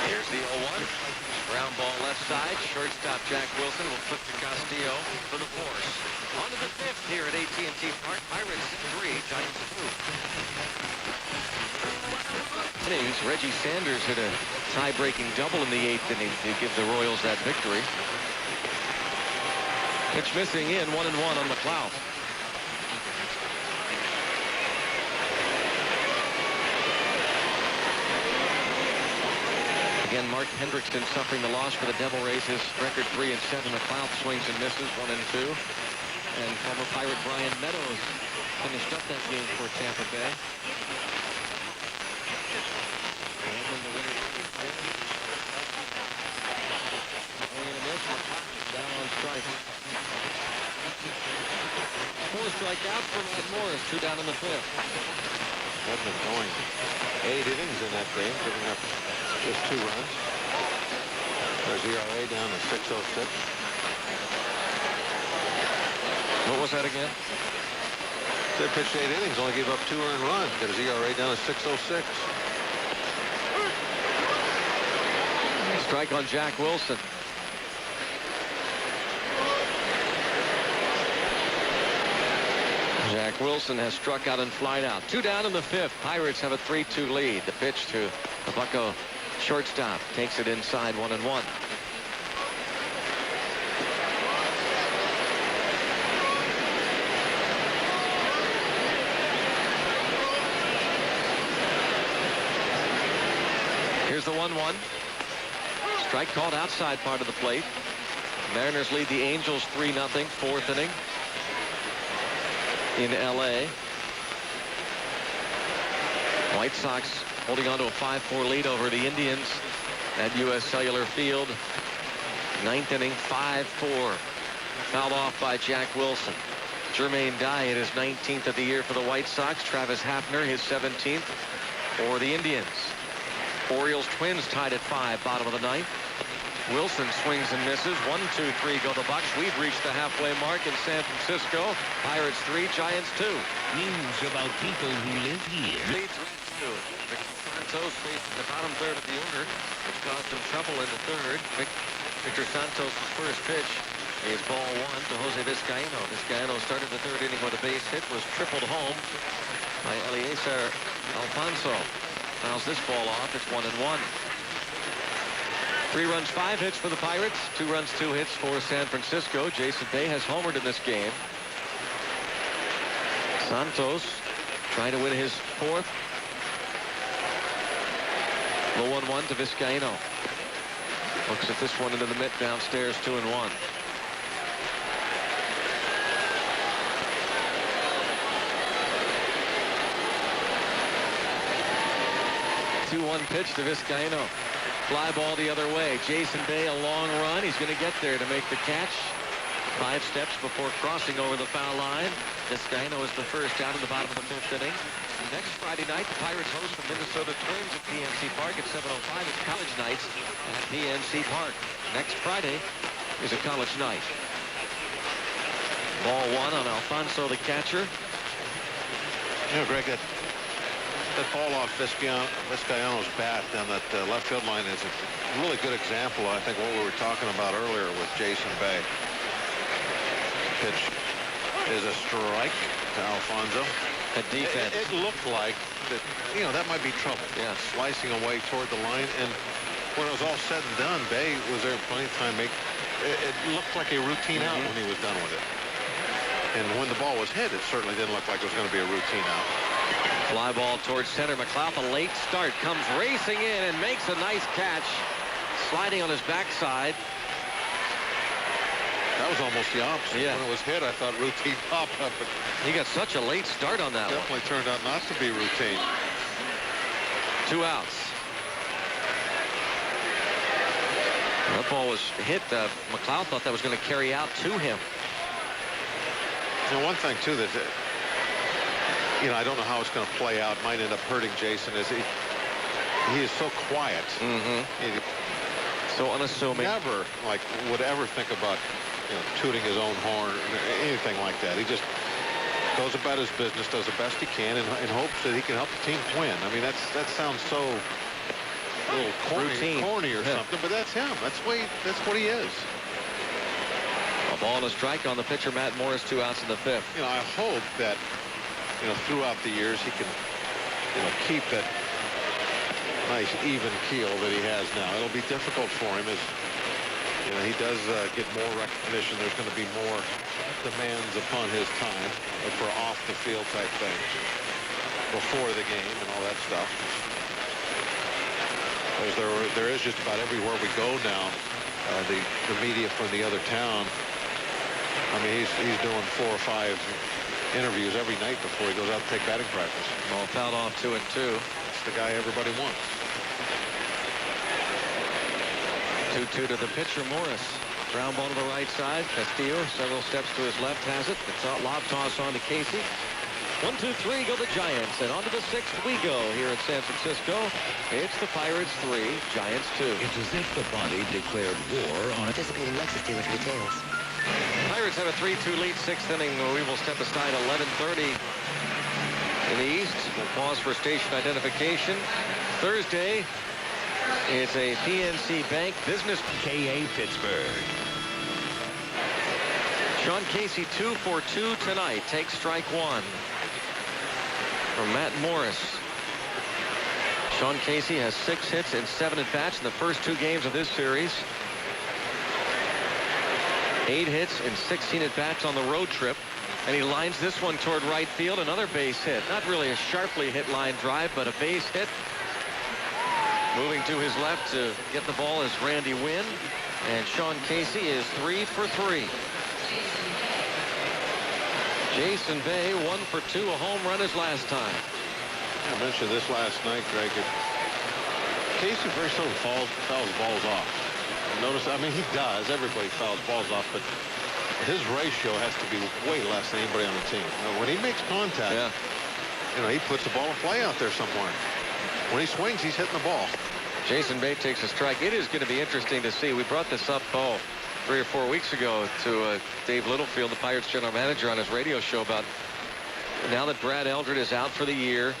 Here's the 0-1. Ground ball left side. Shortstop Jack Wilson will flip to Castillo for the force. On to the fifth here at AT&T Park. Pirates 3, Giants 2. Innings, Reggie Sanders hit a tie-breaking double in the 8th inning to give the Royals that victory. Pitch missing in, 1-1 on McLeod. Again, Mark Hendrickson suffering the loss for the Devil Rays. His record 3-7. McLeod swings and misses, 1-2. And former Pirate Brian Meadows finished up that game for Tampa Bay. And then the winner down on strike. 4 strikeouts for Matt Morris. 2 down in the 5th. Edmund going 8 innings in that game, giving up just 2 runs. There's ERA down to 6.06. What was that again? They pitched 8 innings, only gave up 2 earned runs. Got his ERA down to 6.06. Strike on Jack Wilson. Jack Wilson has struck out and flied out. 2 down in the 5th. Pirates have a 3-2 lead. The pitch to the Bucco shortstop. Takes it inside, 1-1. Here's the 1-1. Strike called outside part of the plate. Mariners lead the Angels 3-0, 4th inning in L.A. White Sox holding on to a 5-4 lead over the Indians at U.S. Cellular Field. 9th inning, 5-4. Fouled off by Jack Wilson. Jermaine Dye hit his 19th of the year for the White Sox. Travis Hafner his 17th for the Indians. Orioles Twins tied at 5, bottom of the 9th. Wilson swings and misses. 1-2-3 go the Bucks. We've reached the halfway mark in San Francisco. Pirates 3, Giants 2. News about people who live here. Leads 3-2. Santos facing the bottom third of the order, which caused him trouble in the third. Victor Santos' first pitch is ball 1 to Jose Vizcaino. Vizcaino started the third inning with a base hit, was tripled home by Eliezer Alfonso. Fouls this ball off. It's 1-1. 3 runs, 5 hits for the Pirates. 2 runs, 2 hits for San Francisco. Jason Bay has homered in this game. Santos trying to win his 4th. Low 1-1 to Vizcaino. Looks at this one into the mitt downstairs, 2-1. 2-1 pitch to Vizcaino. Fly ball the other way. Jason Bay, a long run. He's going to get there to make the catch. 5 steps before crossing over the foul line. Vizcaino is the first out in the bottom of the 5th inning. Next Friday night, the Pirates host the Minnesota Twins at PNC Park at 7:05. It's college nights at PNC Park. Next Friday is a college night. Ball 1 on Alfonso, the catcher. You know, Greg, that ball off Vizcaino's bat down that left field line is a really good example, I think, what we were talking about earlier with Jason Bay. Pitch is a strike to Alfonso. A defense. It looked like that, you know, that might be trouble. Yeah. Slicing away toward the line, and when it was all said and done, Bay was there plenty of time. It looked like a routine out when he was done with it. And when the ball was hit, it certainly didn't look like it was going to be a routine out. Fly ball towards center. McLeod, a late start, comes racing in and makes a nice catch. Sliding on his backside. That was almost the opposite. Yeah. When it was hit, I thought routine pop-up. But He got such a late start on that one. definitely turned out not to be routine. 2 outs. That ball was hit. McLeod thought that was going to carry out to him. You know, one thing, too, that, you know, I don't know how it's going to play out. Might end up hurting Jason is he is so quiet. He So unassuming. never, like, would ever think about, you know, tooting his own horn or anything like that. He just goes about his business, does the best he can, and hopes that he can help the team win. I mean, that sounds so a little corny or something, but that's him. That's what he is. A ball and a strike on the pitcher, Matt Morris. 2 outs in the 5th. You know, I hope that, you know, throughout the years he can, you know, keep that nice even keel that he has now. It'll be difficult for him as, you know, he does get more recognition. There's going to be more demands upon his time for off the field type things before the game and all that stuff. Because there is just about everywhere we go now, the media from the other town. I mean, he's doing 4 or 5 interviews every night before he goes out to take batting practice. Ball fouled off 2-2. It's the guy everybody wants. 2-2 to the pitcher, Morris. Ground ball to the right side. Castillo, several steps to his left, has it. It's out, lob toss on to Casey. 1, 2, 3 go the Giants, and on to the 6th we go here at San Francisco. It's the Pirates 3, Giants 2. It's as if the body declared war on it. Participating Lexus dealer for details. Pirates have a 3-2 lead, 6th inning. We will step aside 11:30 in the East. We'll pause for station identification. Thursday, it's a PNC Bank Business. KA Pittsburgh. Sean Casey 2 for 2 tonight. Takes strike 1 from Matt Morris. Sean Casey has 6 hits and 7 at-bats in the first 2 games of this series. 8 hits and 16 at-bats on the road trip. And he lines this one toward right field. Another base hit. Not really a sharply hit line drive, but a base hit. Moving to his left to get the ball is Randy Wynn. And Sean Casey is 3 for 3. Jason Bay 1 for 2. A home run his last time. I mentioned this last night, Greg. Casey very seldom fouls balls off. Notice, I mean, he does. Everybody fouls balls off, but his ratio has to be way less than anybody on the team. Now, when he makes contact, you know, he puts the ball in play out there somewhere. When he swings, he's hitting the ball. Jason Bay takes a strike. It is going to be interesting to see. We brought this up 3 or 4 weeks ago to Dave Littlefield, the Pirates general manager, on his radio show about now that Brad Eldred is out for the year.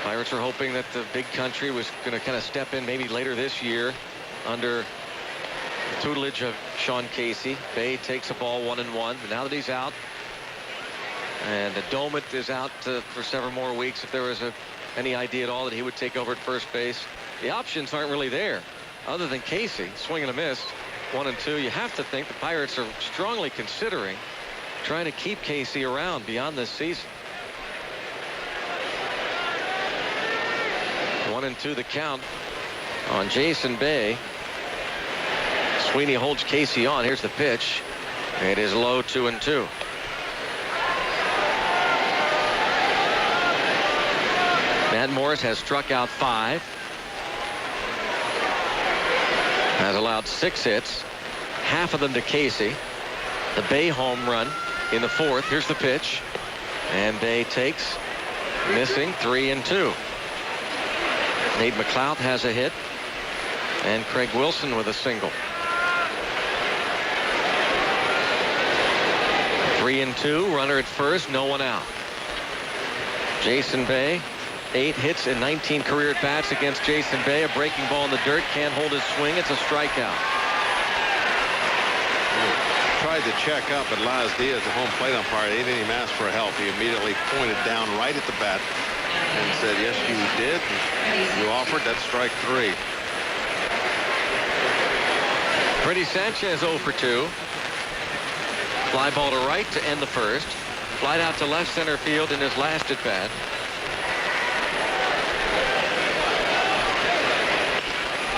Pirates are hoping that the big country was going to kind of step in maybe later this year under the tutelage of Sean Casey. Bay takes a ball 1-1. Now that he's out, and Domit is out for several more weeks, if there was any idea at all that he would take over at first base, the options aren't really there. Other than Casey, swing and a miss, 1-2. You have to think the Pirates are strongly considering trying to keep Casey around beyond this season. 1-2 the count on Jason Bay. Sweeney holds Casey on. Here's the pitch. It is low, 2-2. Matt Morris has struck out 5. Has allowed 6 hits half of them to Casey. The Bay home run in the 4th. Here's the pitch. And Bay takes, missing, 3-2. Nate McLeod has a hit. And Craig Wilson with a single. 3-2, runner at first, no one out. Jason Bay, 8 hits and 19 career at bats against Jason Bay. A breaking ball in the dirt, can't hold his swing. It's a strikeout. Tried to check up, but Laz Diaz, the home plate umpire, he didn't even ask for help. He immediately pointed down right at the bat and said, yes, you did. You offered. That's strike 3. Freddie Sanchez 0 for 2. Fly ball to right to end the 1st. Flied out to left center field in his last at bat.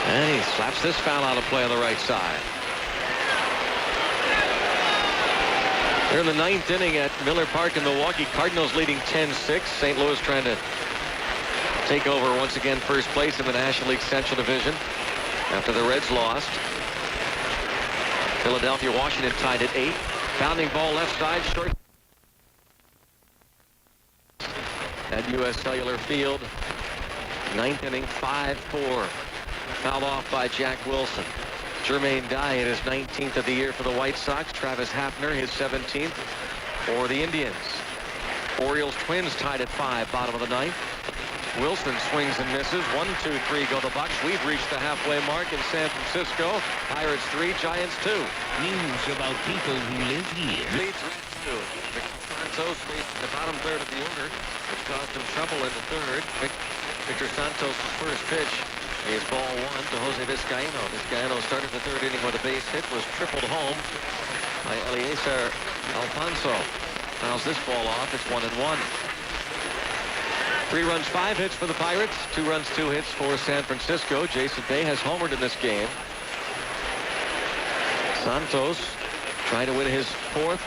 And he slaps this foul out of play on the right side. They're in the 9th inning at Miller Park in Milwaukee. Cardinals leading 10-6. St. Louis trying to take over once again first place in the National League Central Division after the Reds lost. Philadelphia, Washington tied at 8. Bounding ball left side, short. At U.S. Cellular Field, 9th inning, 5-4. Fouled off by Jack Wilson. Jermaine Dye hit his 19th of the year for the White Sox. Travis Hafner his 17th for the Indians. Orioles Twins tied at 5, bottom of the 9th. Wilson swings and misses. 1, 2, 3 go the Bucks. We've reached the halfway mark in San Francisco. Pirates 3, Giants 2. News about people who live here. Leads 2. Santos faced the bottom third of the order, which caused him trouble in the 3rd. Victor Santos' first pitch is ball 1 to Jose Vizcaino. Vizcaino started the 3rd inning with a base hit, was tripled home by Eliezer Alfonso. Fouls this ball off. It's 1-1. 3 runs, 5 hits for the Pirates. 2 runs, 2 hits for San Francisco. Jason Bay has homered in this game. Santos trying to win his 4th.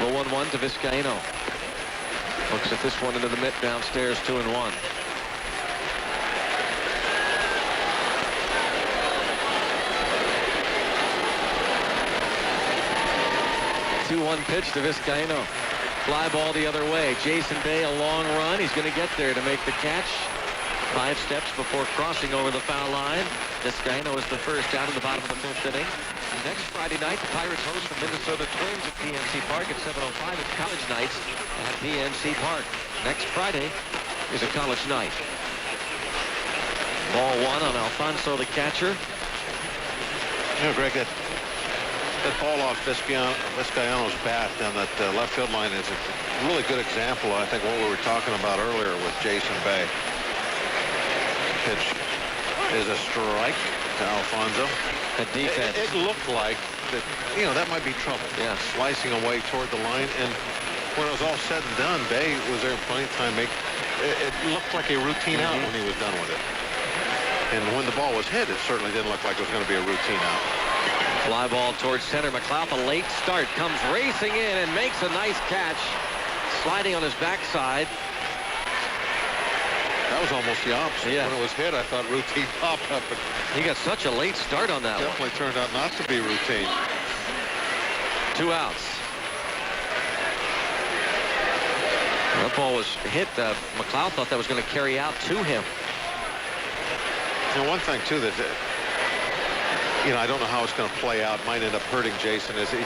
Low 1-1 to Vizcaino. Looks at this one into the mitt downstairs, 2-1. 2-1 pitch to Vizcaino. Fly ball the other way. Jason Bay, a long run. He's going to get there to make the catch. 5 steps before crossing over the foul line. Vizcaino is the first out in the bottom of the 5th inning. Next Friday night, the Pirates host the Minnesota Twins at PNC Park at 7:05. It's college nights at PNC Park. Next Friday is a college night. Ball 1 on Alfonso, the catcher. You know, Greg, that ball off Vizcaino's bat down that left field line is a really good example, I think, what we were talking about earlier with Jason Bay. Pitch is a strike to Alfonso. The defense. It looked like that, you know, that might be trouble. Yeah. Slicing away toward the line, and when it was all said and done, Bay was there plenty of time. It looked like a routine out when he was done with it. And when the ball was hit, it certainly didn't look like it was going to be a routine out. Fly ball towards center. McLeod, a late start, comes racing in and makes a nice catch. Sliding on his backside. That was almost the opposite. Yeah. When it was hit, I thought routine pop-up. But He got such a late start on that one. definitely turned out not to be routine. 2 outs. That ball was hit. McLeod thought that was going to carry out to him. You know, one thing, too, that, you know, I don't know how it's going to play out. Might end up hurting Jason is he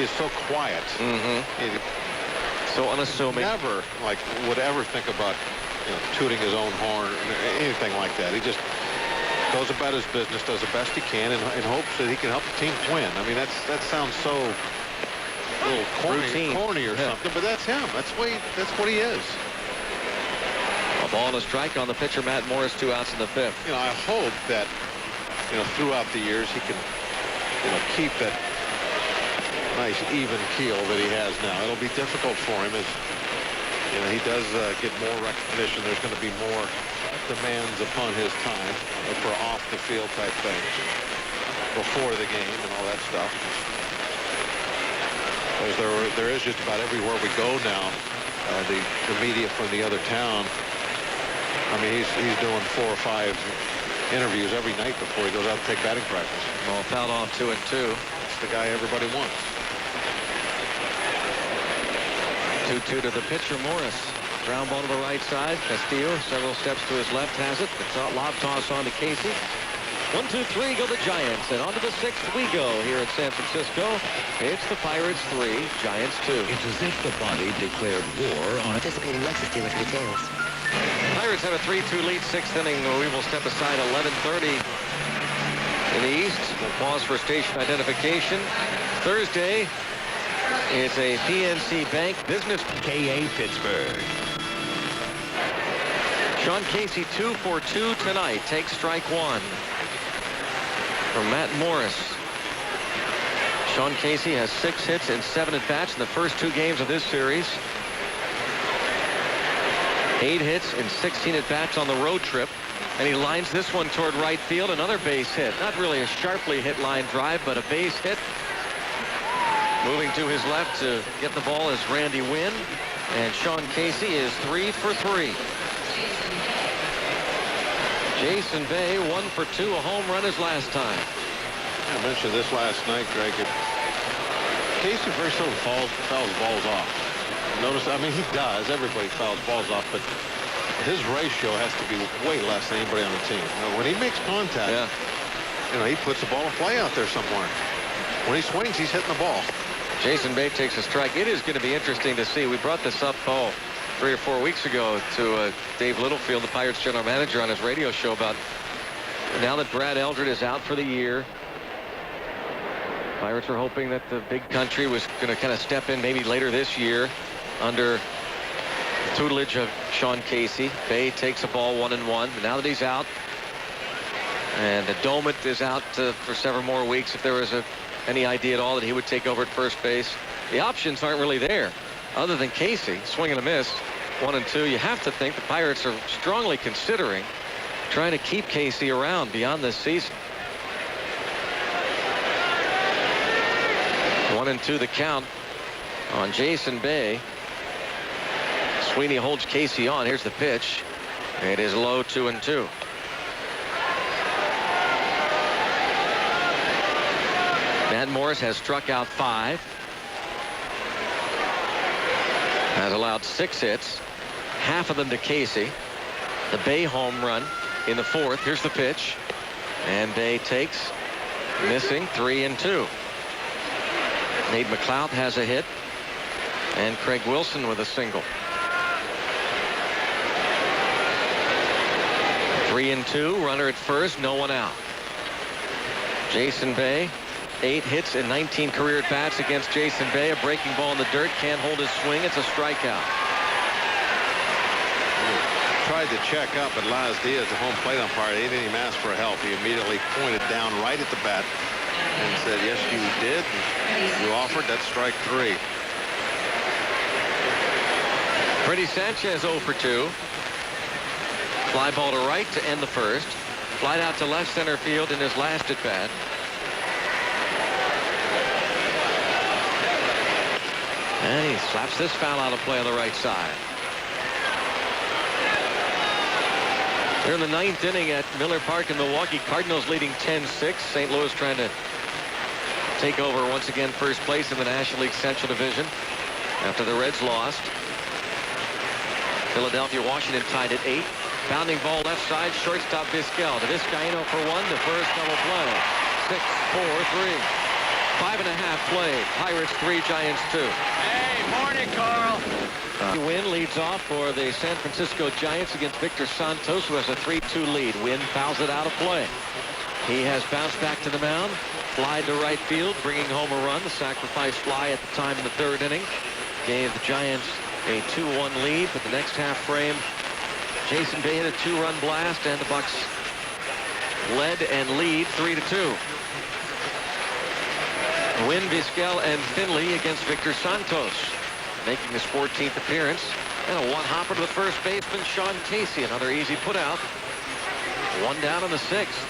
is so quiet. He So unassuming. never, like, would ever think about, you know, tooting his own horn or anything like that. He just goes about his business, does the best he can, and hopes that he can help the team win. I mean, that sounds so a little corny or something, but that's him. That's what he is. A ball and a strike on the pitcher, Matt Morris. 2 outs in the 5th. You know, I hope that, you know, throughout the years he can, you know, keep that nice even keel that he has now. It'll be difficult for him as, you know, he does get more recognition. There's going to be more demands upon his time for off-the-field type things before the game and all that stuff. Because there is just about everywhere we go now, the media from the other town. I mean, he's doing 4 or 5 interviews every night before he goes out to take batting practice. Well, fouled off 2-2. It's the guy everybody wants. 2-2 to the pitcher, Morris. Ground ball to the right side. Castillo, several steps to his left, has it. The lob toss on to Casey. 1-2-3 go the Giants, and on to the 6th we go here at San Francisco. It's the Pirates 3, Giants 2. It's as if the body declared war on Participating Lexus dealer for details. Pirates have a 3-2 lead, 6th inning. We will step aside 11:30 in the East. We'll pause for station identification. Thursday, it's a PNC Bank business. KA Pittsburgh. Sean Casey 2 for 2 tonight. Takes strike 1 from Matt Morris. Sean Casey has 6 hits and 7 at-bats in the first 2 games of this series. 8 hits and 16 at-bats on the road trip. And he lines this one toward right field. Another base hit. Not really a sharply hit line drive, but a base hit. Moving to his left to get the ball is Randy Wynn. And Sean Casey is 3 for 3. Jason Bay 1 for 2, a home run his last time. I mentioned this last night, Greg. Casey very seldom fouls balls off. Notice, I mean, he does. Everybody fouls balls off, but his ratio has to be way less than anybody on the team. Now, when he makes contact, he puts the ball in play out there somewhere. When he swings, he's hitting the ball. Jason Bay takes a strike. It is going to be interesting to see. We brought this up, 3 or 4 weeks ago to Dave Littlefield, the Pirates general manager, on his radio show about now that Brad Eldred is out for the year. Pirates were hoping that the big country was going to kind of step in maybe later this year under the tutelage of Sean Casey. Bay takes a ball 1-1. But now that he's out, and Domit is out for several more weeks, if there was any idea at all that he would take over at first base, the options aren't really there. Other than Casey, swing and a miss, 1-2. You have to think the Pirates are strongly considering trying to keep Casey around beyond this season. 1-2 the count on Jason Bay. Sweeney holds Casey on. Here's the pitch. It is low, 2-2. Matt Morris has struck out 5. Has allowed 6 hits, half of them to Casey. The Bay home run in the 4th. Here's the pitch, and Bay takes, missing, 3-2. Nate McLeod has a hit, and Craig Wilson with a single. 3-2, runner at first, no one out. Jason Bay, 8 hits and 19 career at-bats against Jason Bay. A breaking ball in the dirt, can't hold his swing. It's a strikeout. Tried to check up, but Laz Diaz, the home plate umpire, he didn't even ask for help. He immediately pointed down right at the bat and said, yes, you did. You offered. That's strike 3. Freddie Sanchez 0 for 2. Fly ball to right to end the first. Flied out to left center field in his last at bat. And he slaps this foul out of play on the right side. They're in the 9th inning at Miller Park in Milwaukee. Cardinals leading 10-6. St. Louis trying to take over once again first place in the National League Central Division after the Reds lost. Philadelphia, Washington tied at 8. Bounding ball left side, shortstop Vizquel. To Vizcaíno for 1, the first double play. 6-4-3. 5.5 played. Pirates 3, Giants 2. Hey, morning, Carl. Wynn leads off for the San Francisco Giants against Victor Santos, who has a 3-2 lead. Wynn fouls it out of play. He has bounced back to the mound, fly to right field, bringing home a run. The sacrifice fly at the time in the 3rd inning gave the Giants a 2-1 lead. But the next half frame, Jason Bay hit a 2-run blast, and the Bucks led and lead 3-2. Wynn, Vizquel, and Finley against Victor Santos, making his 14th appearance. And a one-hopper to the first baseman, Sean Casey. Another easy put-out. 1 down in the 6th.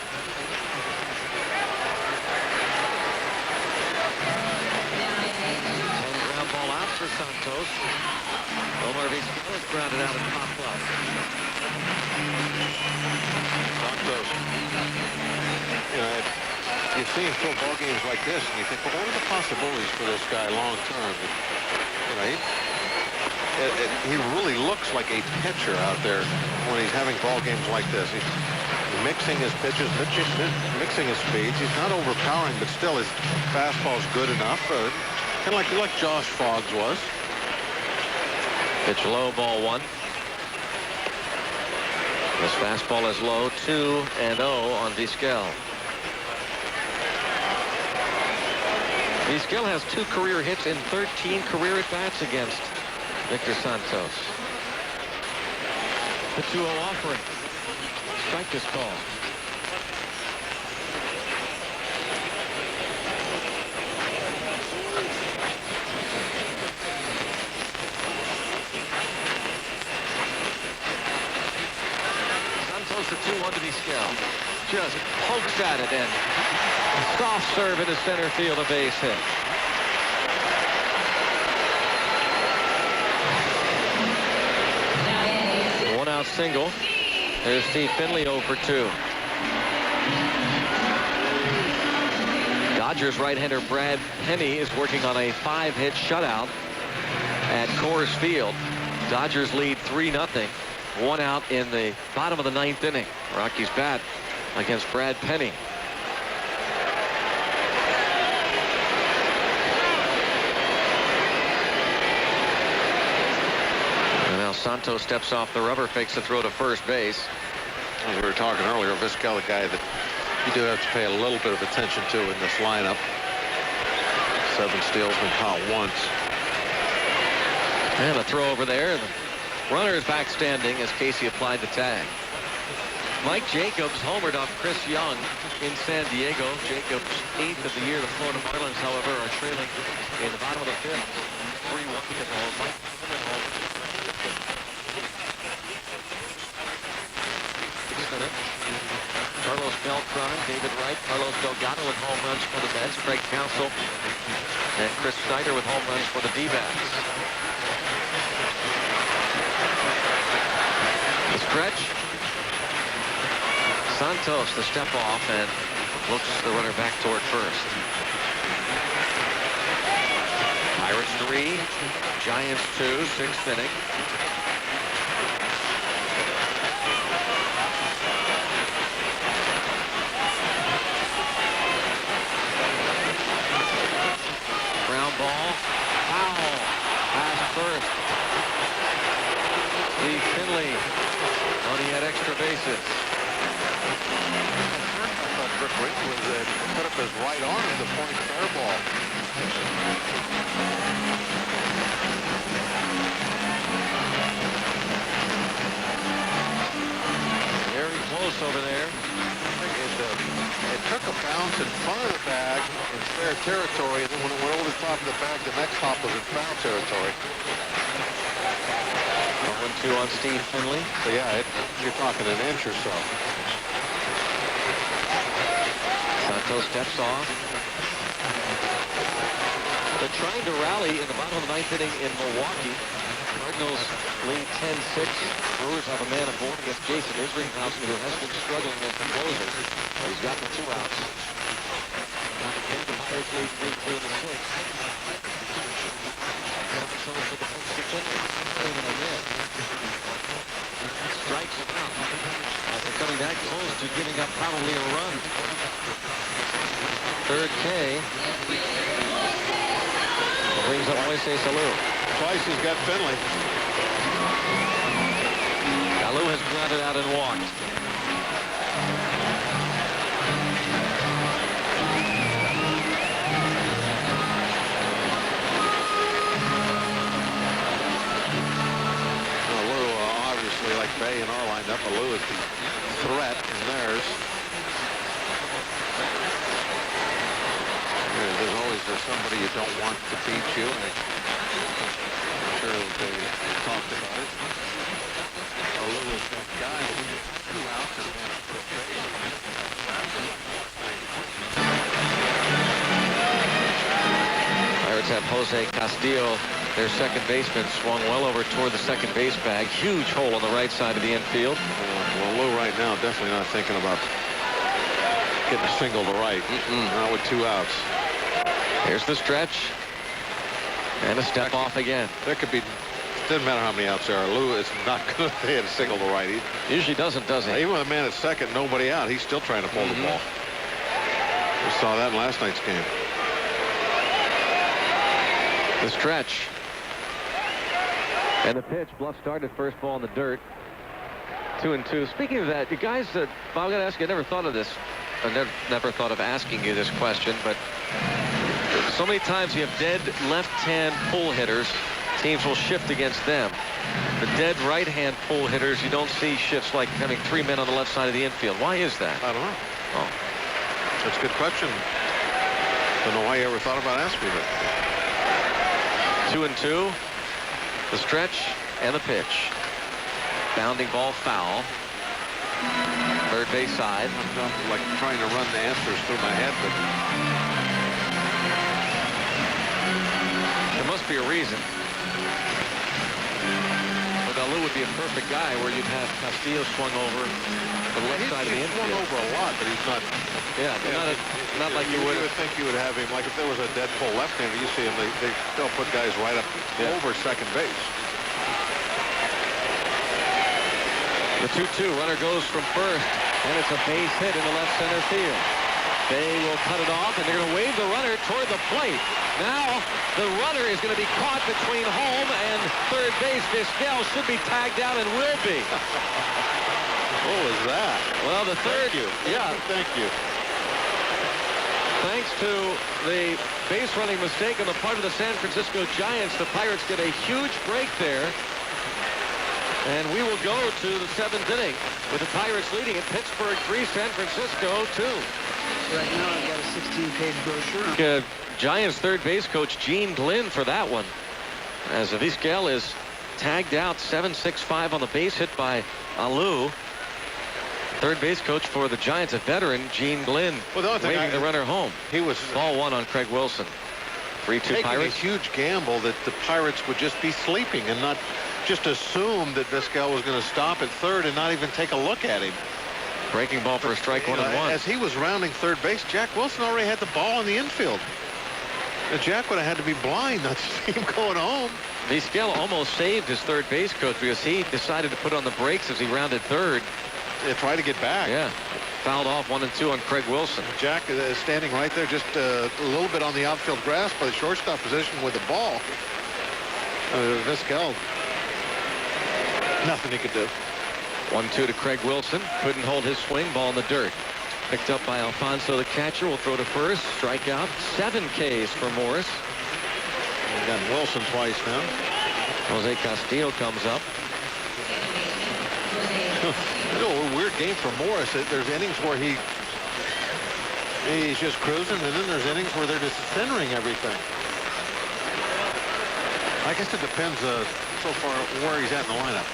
Ground ball out for Santos. Omar Vizquel is grounded out and popped up. Santos. You know, you see him throw ball games like this, and you think, well, what are the possibilities for this guy long term? You know, he really looks like a pitcher out there when he's having ball games like this. He's mixing his pitches, mixing his speeds. He's not overpowering, but still his fastball's good enough. Kind of like Josh Foggs was. Pitch low, ball 1. This fastball is low, 2-0 on Vizquel. Vizquel has 2 career hits in 13 career at-bats against Victor Santos. The 2-0 offering. Strike is called. Santos the 2-1 to Vizquel. Just pokes at it and soft serve into center field, a base hit. One-out single. There's Steve Finley 0 for 2. Dodgers right-hander Brad Penny is working on a 5-hit shutout at Coors Field. Dodgers lead 3-0. 1 out in the bottom of the 9th inning. Rocky's bat against Brad Penny. And now Santos steps off the rubber, fakes the throw to first base. As we were talking earlier, Vizquel, a guy that you do have to pay a little bit of attention to in this lineup. 7 steals, been caught once. And a throw over there. The runner is back standing as Casey applied the tag. Mike Jacobs homered off Chris Young in San Diego. Jacobs 8th of the year. The Florida Marlins, however, are trailing in the bottom of the 5th. 3-1 at home. Mike center. Carlos Beltran, David Wright, Carlos Delgado with home runs for the Mets. Craig Counsell and Chris Snyder with home runs for the D-backs. The stretch. Santos the step off and looks the runner back toward first. Pirates 3, Giants 2, 6th inning. Ground ball, foul, past first. Steve Finley, when he had extra bases. Rick was put up his right arm as a point fair ball. Very close over there. It took a bounce in front of the bag in fair territory, and then when it went over the top of the bag, the next hop was in foul territory. 1-2 on Steve Finley. So yeah, you're talking an inch or so. Santos steps off. They're trying to rally in the bottom of the 9th inning in Milwaukee. Cardinals lead 10-6. Brewers have a man aboard against Jason Isringhausen, who has been struggling as the closer. He's gotten 2 outs. The Pirates lead 3-2 in the 6th. Strikes out. After coming back close to giving up probably a run. 3rd K. Brings up Moises Alou. Twice he's got Finley. Alou has grounded out and walked. Alou, obviously, like Bay in our lineup, Alou is the threat in theirs. There's somebody you don't want to beat you. I'm sure they talked about it. Alou is that guy with 2 outs and man at first base. Pirates have Jose Castillo Their second baseman swung well over toward the second base bag. Huge hole on the right side of the infield. Well, Lou right now definitely not thinking about getting a single to right. Not with 2 outs. Here's the stretch. And a step off again. There could be, doesn't matter how many outs there are. Lou is not going to hit a single to right. He usually doesn't, does he? Even with a man at second, nobody out, he's still trying to pull the ball. We saw that in last night's game. The stretch. And the pitch. Bluff started, first ball in the dirt. 2-2. Speaking of that, you guys, Bob, I got to ask you, I never thought of this. I never thought of asking you this question, but so many times you have dead left-hand pull hitters, teams will shift against them. The dead right-hand pull hitters, you don't see shifts like having 3 men on the left side of the infield. Why is that? I don't know. Oh. That's a good question. Don't know why you ever thought about asking it. 2-2. The stretch and the pitch. Bounding ball foul. Third base side. I'm like trying to run the answers through my head, but there must be a reason. But Lou would be a perfect guy where you'd have Castillo swung over the left side of the infield. He's swung over a lot, but he's not. Yeah, not like you would. You would think you would have him, like if there was a dead pull left-hander, you see him, they still put guys right up over second base. The 2-2 runner goes from first, and it's a base hit in the left center field. They will cut it off, and they're going to wave the runner toward the plate. Now the runner is going to be caught between home and third base. Vizquel should be tagged out and will be. What was that? Well, the third. Thank you. Yeah. Thank you. Thanks to the base running mistake on the part of the San Francisco Giants, the Pirates get a huge break there. And we will go to the 7th inning with the Pirates leading at Pittsburgh 3, San Francisco 2. Right now I've got a 16-page brochure. Giants third base coach Gene Glynn for that one. As Vizquel is tagged out, 7-6-5 on the base hit by Alou. Third base coach for the Giants, a veteran, Gene Glynn, waving the runner home. He was ball one on Craig Wilson. 3-2 taking Pirates. a huge gamble that the Pirates would just be sleeping and not just assume that Vizquel was going to stop at third and not even take a look at him. Breaking ball for a strike, 1-1. As he was rounding third base, Jack Wilson already had the ball in the infield. And Jack would have had to be blind not to see him going home. Vizquel almost saved his third base coach because he decided to put on the brakes as he rounded third. They tried to get back. Yeah. Fouled off 1-2 on Craig Wilson. Jack is standing right there, just a little bit on the outfield grass by the shortstop position with the ball. Vizquel, nothing he could do. 1-2 to Craig Wilson. Couldn't hold his swing. Ball in the dirt. Picked up by Alfonso, the catcher. Will throw to first. Strikeout. 7 Ks for Morris. We've got Wilson twice now. Jose Castillo comes up. You know, a weird game for Morris. There's innings where he's just cruising, and then there's innings where they're just centering everything. I guess it depends so far where he's at in the lineup.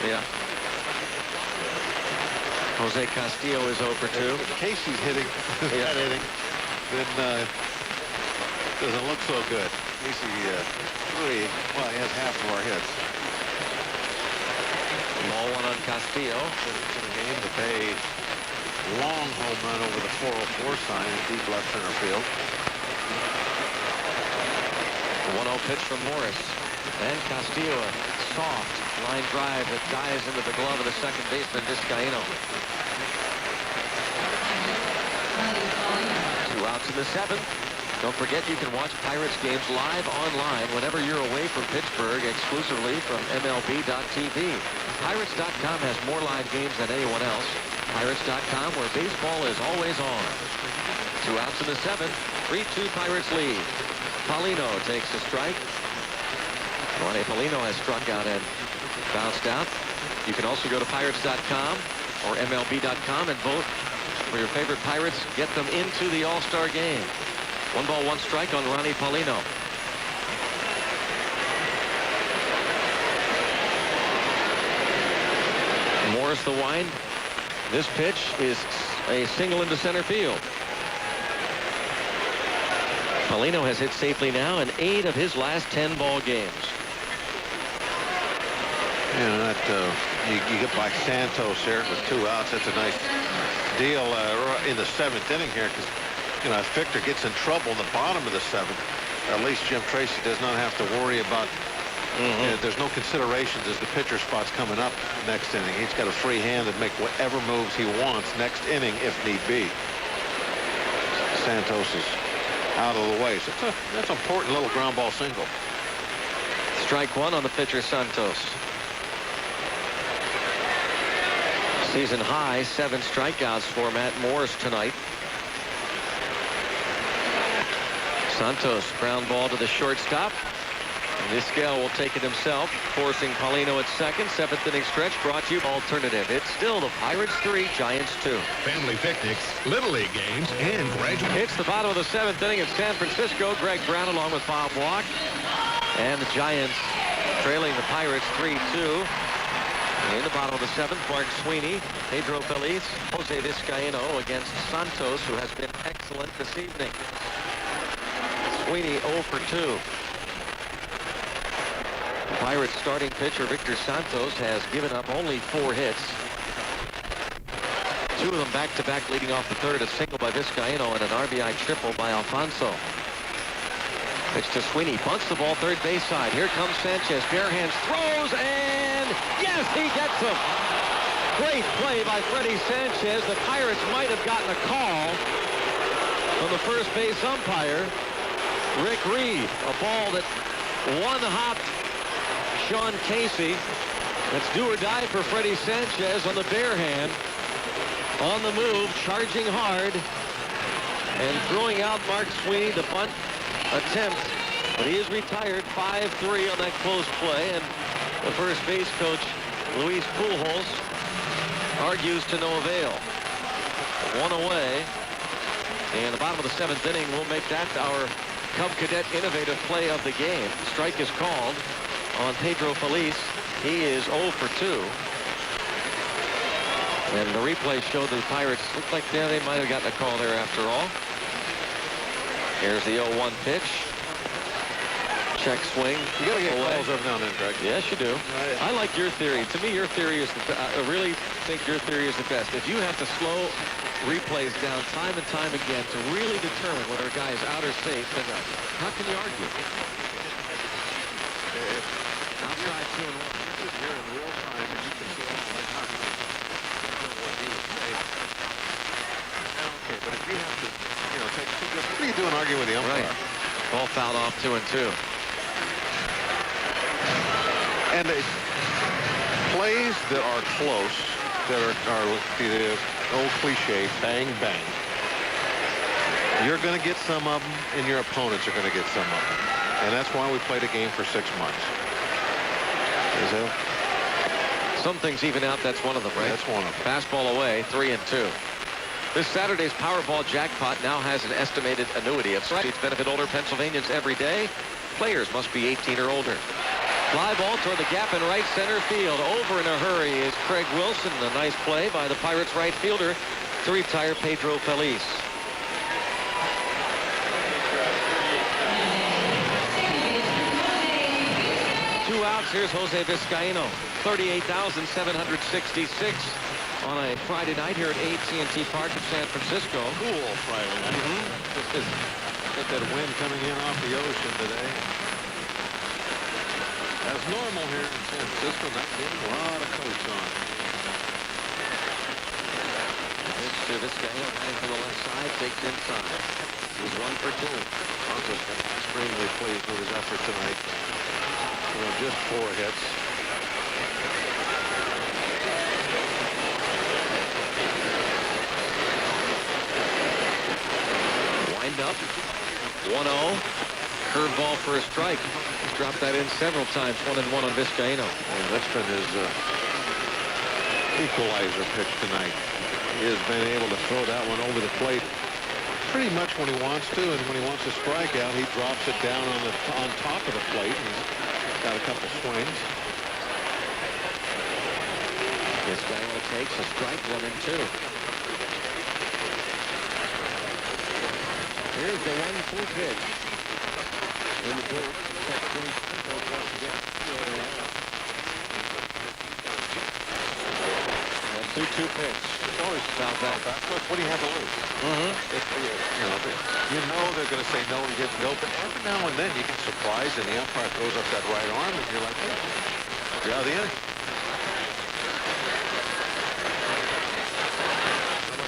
Yeah. Jose Castillo is 0 for 2. If Casey's hitting that inning, then doesn't look so good. Casey really, well, he has half of our hits. Ball one on Castillo. To the game to pay long home run over the 404 sign in deep left center field. 1-0 pitch from Morris. And Castillo, a soft line drive that dives into the glove of the second baseman, Vizcaíno. 2 outs in the 7th. Don't forget you can watch Pirates games live online whenever you're away from Pittsburgh, exclusively from MLB.tv. Pirates.com has more live games than anyone else. Pirates.com, where baseball is always on. 2 outs in the 7th. 3-2 Pirates lead. Paulino takes a strike. Ronnie Paulino has struck out and bounced out. You can also go to Pirates.com or MLB.com and vote for your favorite Pirates. Get them into the All-Star game. 1 ball, 1 strike on Ronnie Paulino. Morris the wind. This pitch is a single into center field. Paulino has hit safely now in 8 of his last 10 ball games. And that you get by Santos here with 2 outs. That's a nice deal in the 7th inning here, because if Victor gets in trouble in the bottom of the 7th, at least Jim Tracy does not have to worry about. There's no considerations as the pitcher spot's coming up next inning. He's got a free hand to make whatever moves he wants next inning if need be. Santos is out of the way. So that's an important little ground ball single. Strike 1 on the pitcher, Santos. Season high 7 strikeouts for Matt Morris tonight. Santos ground ball to the shortstop. Vizquel will take it himself, forcing Paulino at second. 7th inning stretch brought to you alternative. It's still the Pirates 3, Giants 2. Family picnics, Little League games, and graduate. It's the bottom of the 7th inning in San Francisco. Greg Brown along with Bob Walk. And the Giants trailing the Pirates 3-2. In the bottom of the 7th, Mark Sweeney, Pedro Feliz, Jose Vizcaino against Santos, who has been excellent this evening. Sweeney 0 for 2. The Pirates starting pitcher Victor Santos has given up only 4 hits. 2 of them back-to-back, leading off the 3rd, a single by Vizcaino and an RBI triple by Alfonso. Pitch to Sweeney, bunts the ball 3rd base side. Here comes Sanchez, bare hands, throws, and yes, he gets him. Great play by Freddie Sanchez. The Pirates might have gotten a call from the first base umpire, Rick Reed. A ball that one-hopped Sean Casey. That's do or die for Freddie Sanchez on the bare hand. On the move, charging hard, and throwing out Mark Sweeney. The bunt attempt, but he is retired. 5-3 on that close play, and the first base coach, Luis Pujols, argues to no avail. 1 away, and the bottom of the 7th inning will make that our Cub Cadet innovative play of the game. Strike is called on Pedro Feliz. He is 0 for 2. And the replay showed the Pirates looked like they might have gotten a call there after all. Here's the 0-1 pitch. Check swing. You got to get calls every now and then, Greg. Yes, you do. I like your theory. To me, your theory is I really think your theory is the best. If you have to slow replays down time and time again to really determine whether a guy is out or safe, then how can you argue? Outside 2-1. This is here in real time, and you can see all the time. Okay, but if you have to, take 2 good, what are you doing arguing with the umpire? Right. Ball fouled off 2-2. And plays that are close, that are the old cliche, bang, bang. You're going to get some of them, and your opponents are going to get some of them. And that's why we played a game for 6 months. Is that? Some things even out. That's one of them, right? That's one of them. Fastball away, 3-2. This Saturday's Powerball jackpot now has an estimated annuity of rates benefit older Pennsylvanians every day. Players must be 18 or older. Fly ball toward the gap in right center field. Over in a hurry is Craig Wilson. A nice play by the Pirates right fielder to retire Pedro Feliz. Two outs. Here's Jose Vizcaino. 38,766 on a Friday night here at AT&T Park in San Francisco. Cool Friday night. Just got that wind coming in off the ocean today. As normal here in San Francisco, not getting a lot of coats on. Pitch to Vizcaino, heading to the left side, takes inside. He's 1 for 2. Broncos extremely pleased with his effort tonight. Just 4 hits. Wind up. 1-0. Curveball for a strike. He's dropped that in several times. 1-1 on Vizcaino. And that's been his equalizer pitch tonight. He has been able to throw that one over the plate pretty much when he wants to, and when he wants to strike out, he drops it down on top of the plate. He's got a couple swings. Vizcaino takes a strike, 1-2. Here's the 1-2 pitch. 2-2 pitch. It's always Foul back. What do you have to lose? You know they're going to say no and get go, but every now and then you get surprised and the umpire throws up that right arm and you're like, hey, you're out of the inning.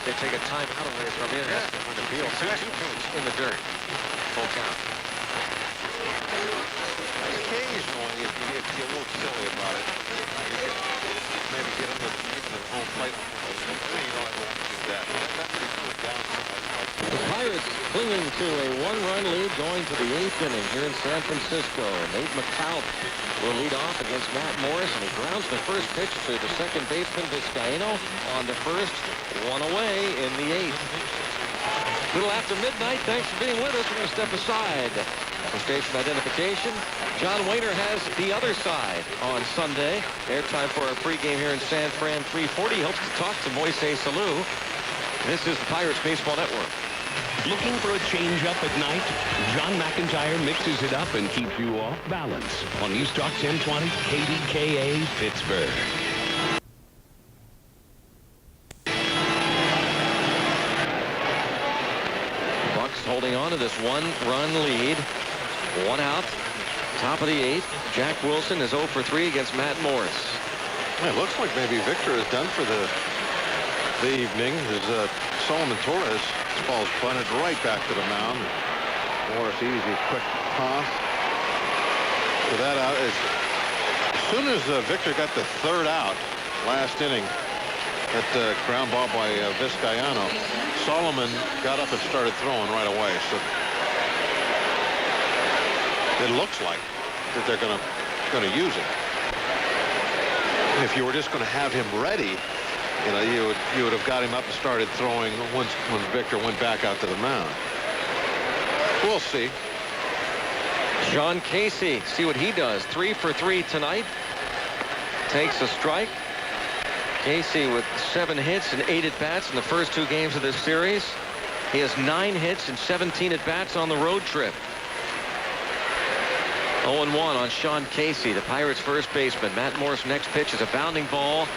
They take a timeout away from him. On the field. 2-2 pitch in the dirt. Full count. Occasionally, if you're a little silly about it, you can maybe get him even at home plate. You know, I won't do that. That's pretty good down. The Pirates clinging to a one-run lead going to the 8th inning here in San Francisco. Nate McCout will lead off against Matt Morris, and he grounds the first pitch to the second baseman Vizcaino on the first, one away in the 8th. Little after midnight. Thanks for being with us. We're going to step aside for station identification. John Wayner has the other side on Sunday. Airtime for our pregame here in San Fran 340. He hopes to talk to Moises Salou. This is the Pirates Baseball Network. Looking for a change-up at night? John McIntyre mixes it up and keeps you off balance on News Talk 1020 KDKA Pittsburgh. Bucks holding on to this one-run lead. One out. Top of the 8th. Jack Wilson is 0 for 3 against Matt Morris. It looks like maybe Victor is done for the evening. As Solomon Torres falls bunted right back to the mound. Morris easy, quick toss. So that out is as soon as Victor got the third out last inning, that ground ball by Vizcaino, Solomon got up and started throwing right away. So it looks like that they're going to use it. If you were just going to have him ready, you know, you would have got him up and started throwing when Victor went back out to the mound. We'll see. Sean Casey, see what he does. 3 for 3 tonight. Takes a strike. Casey with 7 hits and 8 at-bats in the first 2 games of this series. He has 9 hits and 17 at-bats on the road trip. 0-1 on Sean Casey, the Pirates' first baseman. Matt Morris' next pitch is a bounding ball,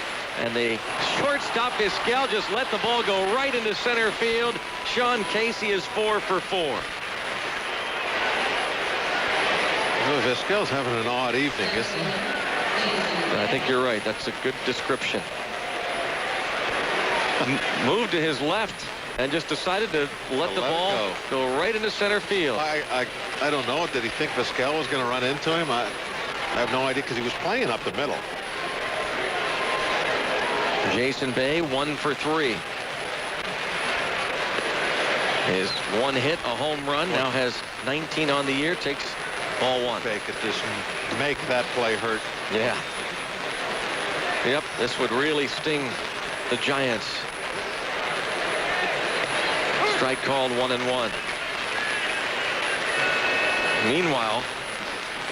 and the shortstop Vizquel just let the ball go right into center field. Sean Casey is 4 for 4. Well, Vizquel's having an odd evening, isn't he? I think you're right. That's a good description. Moved to his left and just decided to let the ball go right into center field. I don't know. Did he think Vizquel was going to run into him? I have no idea, because he was playing up the middle. Jason Bay 1 for 3. His 1 hit, a home run, now has 19 on the year, takes ball 1. They could just make that play hurt. Yeah. Yep, this would really sting the Giants. Strike called 1-1. Meanwhile,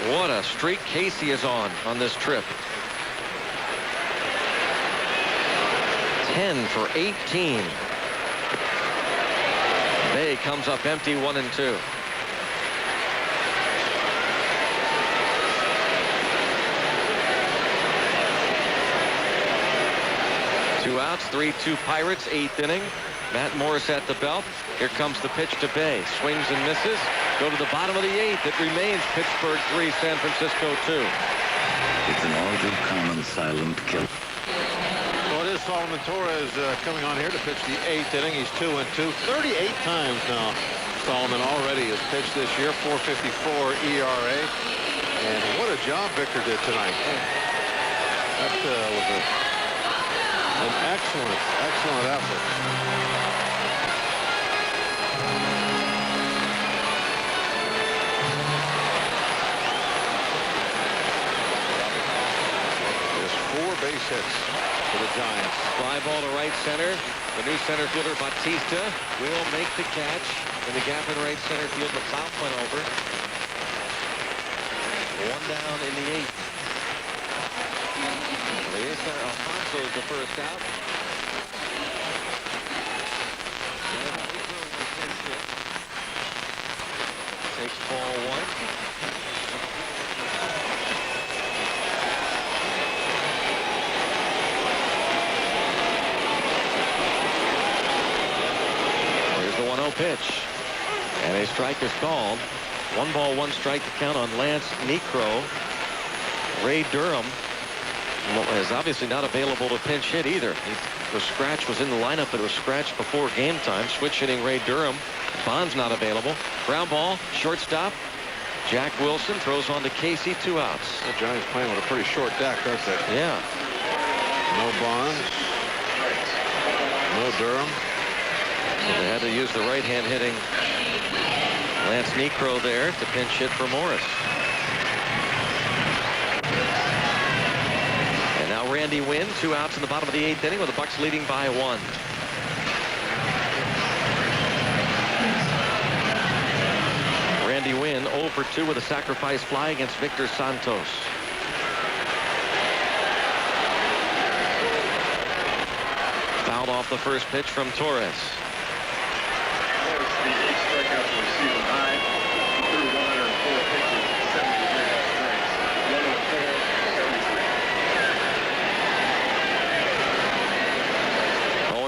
what a streak Casey is on this trip. 10 for 18. Bay comes up empty, 1-2. Two outs, 3-2 Pirates, 8th inning. Matt Morris at the belt. Here comes the pitch to Bay. Swings and misses. Go to the bottom of the 8th. It remains Pittsburgh 3, San Francisco 2. It's an all too common silent kill. Well, it is Solomon Torres coming on here to pitch the 8th inning. He's 2-2. 38 times now Solomon already has pitched this year. 4.54 ERA. And what a job Victor did tonight. That was an excellent effort. There's 4 base hits for the Giants. Fly ball to right center. The new center fielder Batista will make the catch in the gap in right center field. McLeod went over. 1 down in the 8th. Alfonso is the first out. Takes ball 1. strike is called. 1 ball, 1 strike to count on Lance Necro. Ray Durham is obviously not available to pinch hit either. Was in the lineup, but was scratched before game time. Switch hitting Ray Durham. Bond's not available. Ground ball, shortstop. Jack Wilson throws on to Casey, 2 outs. The Giants playing with a pretty short deck, aren't they? Yeah. No Bonds. No Durham. So they had to use the right-hand hitting Lance Necro there to pinch hit for Morris. And now Randy Wynn, 2 outs in the bottom of the 8th inning with the Bucks leading by 1. Randy Wynn 0 for 2 with a sacrifice fly against Victor Santos. Fouled off the first pitch from Torres.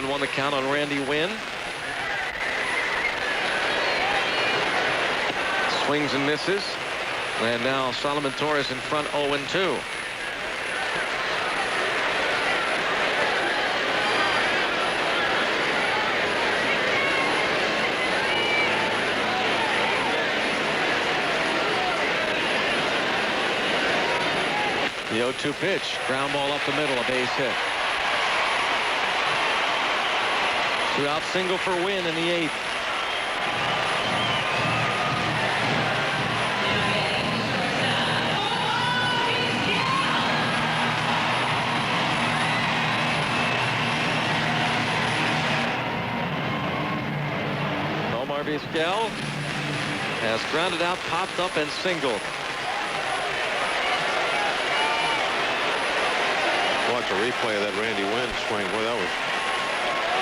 Won the count on Randy Wynn. Swings and misses. And now Solomon Torres in front 0-2. The 0-2 pitch. Ground ball up the middle. A base hit. 2-out single for Wynn in the 8th. Omar Vizquel has grounded out, popped up, and singled. Watch a replay of that Randy Wynn swing. Boy, that was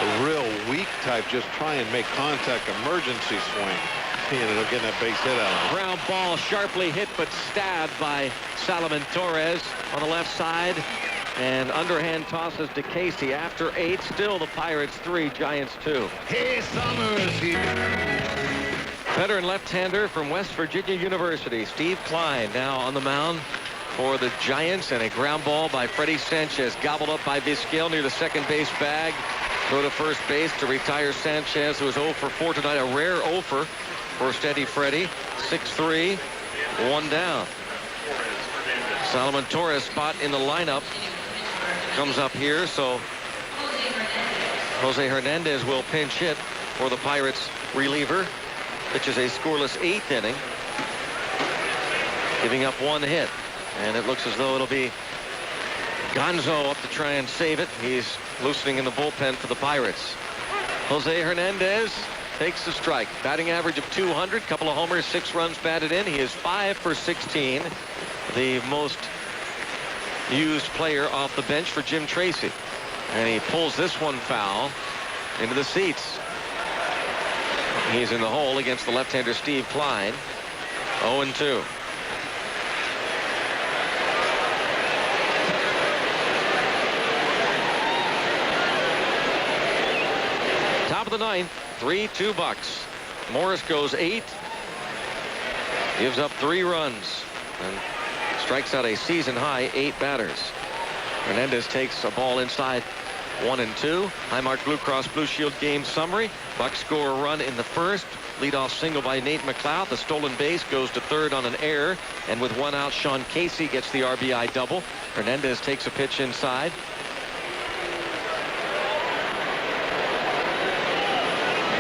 a real weak type, just try and make contact emergency swing. He ended up getting that base hit out of it. Ground ball sharply hit but stabbed by Solomon Torres on the left side, and underhand tosses to Casey after 8. Still the Pirates 3, Giants 2. Hey, Summers here. Veteran left-hander from West Virginia University, Steve Klein, now on the mound for the Giants, and a ground ball by Freddie Sanchez gobbled up by Vizquel near the second base bag. Throw to first base to retire Sanchez, who was 0 for 4 tonight. A rare 0 for steady Freddie. 6-3, 1 down. Solomon Torres spot in the lineup comes up here, so Jose Hernandez will pinch hit for the Pirates reliever, which is a scoreless 8th inning, giving up 1 hit. And it looks as though it'll be Gonzo up to try and save it. He's loosening in the bullpen for the Pirates. Jose Hernandez takes the strike. Batting average of 200, couple of homers, 6 runs batted in. He is 5 for 16, the most used player off the bench for Jim Tracy. And he pulls this one foul into the seats. He's in the hole against the left-hander Steve Klein. 0-2. Top of the 9th, 3-2 Bucks. Morris goes 8, gives up 3 runs, and strikes out a season high 8 batters. Hernandez takes a ball inside 1-2. Highmark Blue Cross Blue Shield game summary. Bucks score a run in the first. Leadoff single by Nate McLeod. The stolen base goes to third on an error, and with 1 out, Sean Casey gets the RBI double. Hernandez takes a pitch inside.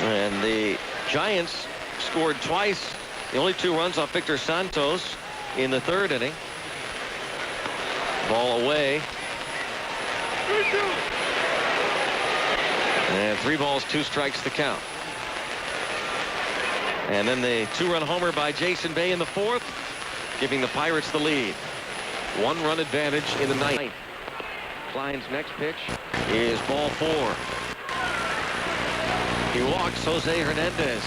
And the Giants scored twice. The only 2 runs off Victor Santos in the 3rd inning. Ball away. And 3 balls, 2 strikes to count. And then the 2-run homer by Jason Bay in the 4th, giving the Pirates the lead. 1-run advantage in the 9th. Klein's next pitch is ball 4. He walks Jose Hernandez.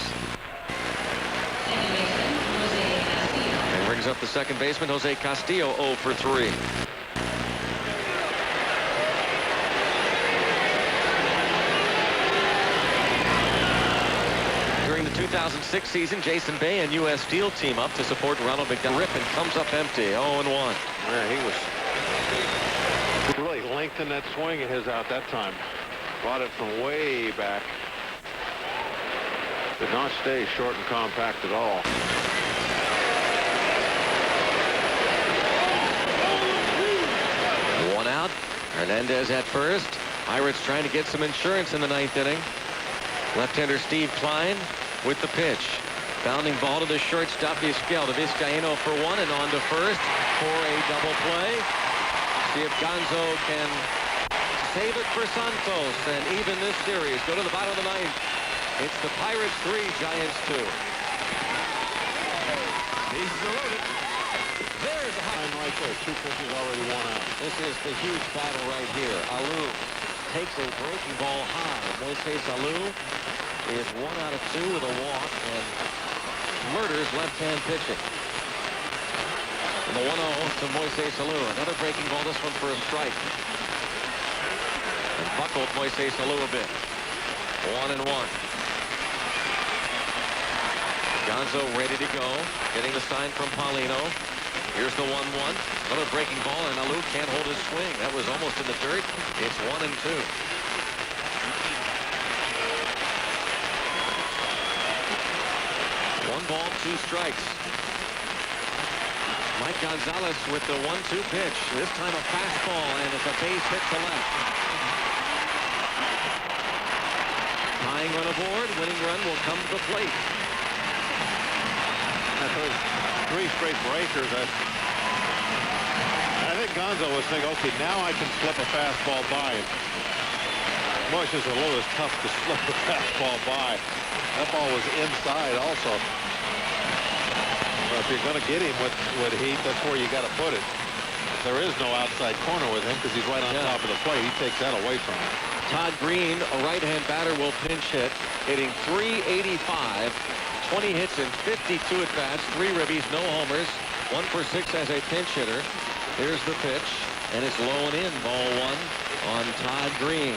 And brings up the second baseman, Jose Castillo, 0 for 3. During the 2006 season, Jason Bay and U.S. Steel team up to support Ronald McDonald. Rip and comes up empty. 0-1. Yeah, he was really lengthened that swing of his out that time. Brought it from way back. Did not stay short and compact at all. One out. Hernandez at first. Pirates trying to get some insurance in the ninth inning. Left-hander Steve Klein with the pitch. Bounding ball to the shortstop Vizquel. To Vizcaíno for one and on to first for a double play. See if Gonzo can save it for Santos and even this series. Go to the bottom of the ninth. It's the Pirates 3, Giants 2. Bases are loaded. There's a high right there. 2 pitches already won out. This is the huge battle right here. Alou takes a breaking ball high. Moises Alou is 1 out of 2 with a walk and murders left-hand pitching. And the 1-0 to Moises Alou. Another breaking ball, this one for a strike. And buckled Moises Alou a bit. 1-1. Gonzo ready to go. Getting the sign from Paulino. Here's the 1-1. Another breaking ball, and Alou can't hold his swing. That was almost in the dirt. It's 1-2. 1 ball, 2 strikes. Mike Gonzalez with the 1-2 pitch. This time a fastball, and it's a base hit to left. Tying run aboard. Winning run will come to the plate. Those 3 straight breakers. I think Gonzo was thinking, okay, now I can slip a fastball by. Moises Alou is tough to slip a fastball by. That ball was inside also. But if you're going to get him with heat, that's where you got to put it. There is no outside corner with him because he's right on top of the plate. He takes that away from him. Todd Green, a right-hand batter, will pinch hit, hitting .385. 20 hits in 52 at-bats, 3 ribbies, no homers, 1 for 6 as a pinch hitter. Here's the pitch, and it's low and in, ball 1 on Todd Green.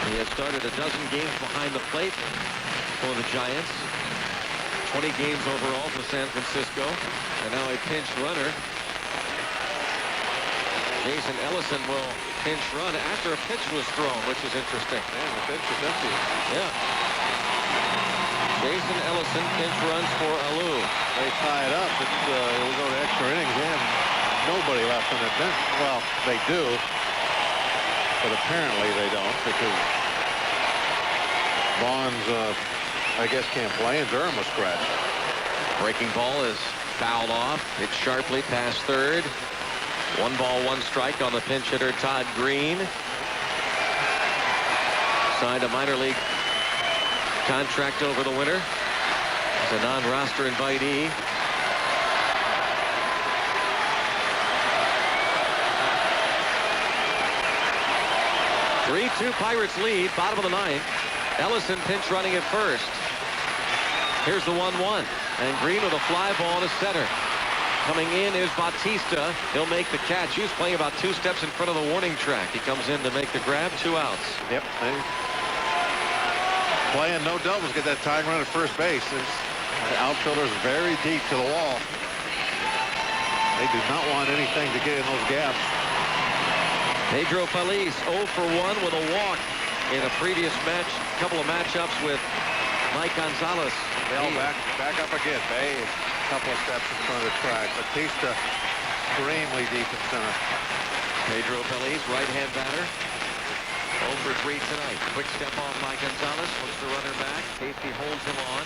He has started a dozen games behind the plate for the Giants. 20 games overall for San Francisco, and now a pinch runner. Jason Ellison will pinch run after a pitch was thrown, which is interesting. Man, the pitch is empty. Yeah. Jason Ellison pinch runs for Alou. They tie it up. It'll go to extra innings and nobody left on the bench. Well, they do, but apparently they don't because Bonds, I guess, can't play and Durham was scratched. Breaking ball is fouled off. It's sharply past third. 1 ball, 1 strike on the pinch hitter, Todd Green. Signed a minor league contract over the winter. It's a non-roster invitee. Three-2 Pirates lead, bottom of the ninth. Ellison pinch running at first. Here's the 1-1. And Green with a fly ball to center. Coming in is Bautista. He'll make the catch. He was playing about 2 steps in front of the warning track. He comes in to make the grab. 2 outs. Yep. Playing no doubles. Get that tying run at first base. The outfielder's very deep to the wall. They do not want anything to get in those gaps. Pedro Feliz 0 for 1 with a walk in a previous match. Couple of matchups with Mike Gonzalez. Bell back up again. Bay. Couple of steps in front of the track. Bautista extremely deep in center. Pedro Feliz, right-hand batter. 0 for 3 tonight. Quick step off by Gonzalez. Looks the runner back. Safety holds him on.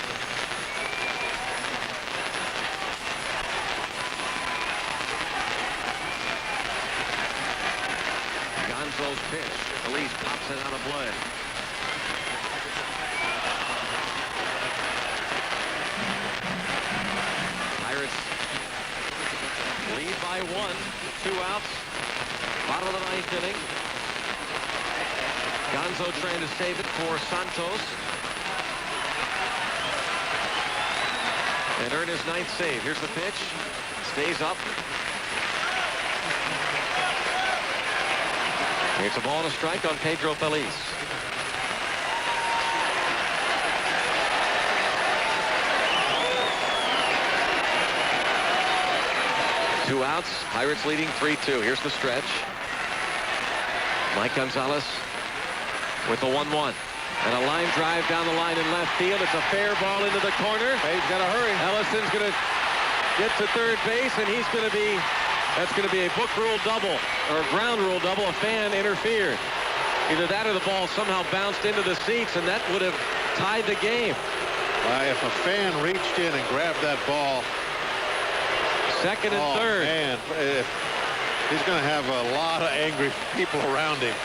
Gonzo's pitch. Feliz pops it out of play. Pirates lead by 1. 2 outs. Bottom of the ninth inning. Gonzo trying to save it for Santos. And earn his 9th save. Here's the pitch. Stays up. It's a ball and a strike on Pedro Feliz. Two outs. Pirates leading 3-2. Here's the stretch. Mike Gonzalez with the 1-1. And a line drive down the line in left field. It's a fair ball into the corner. He's got to hurry. Ellison's going to get to third base, and he's going to be, that's going to be a book rule double, or a ground rule double. A fan interfered. Either that or the ball somehow bounced into the seats, and that would have tied the game. If a fan reached in and grabbed that ball. Second and third. Man, he's going to have a lot of angry people around him.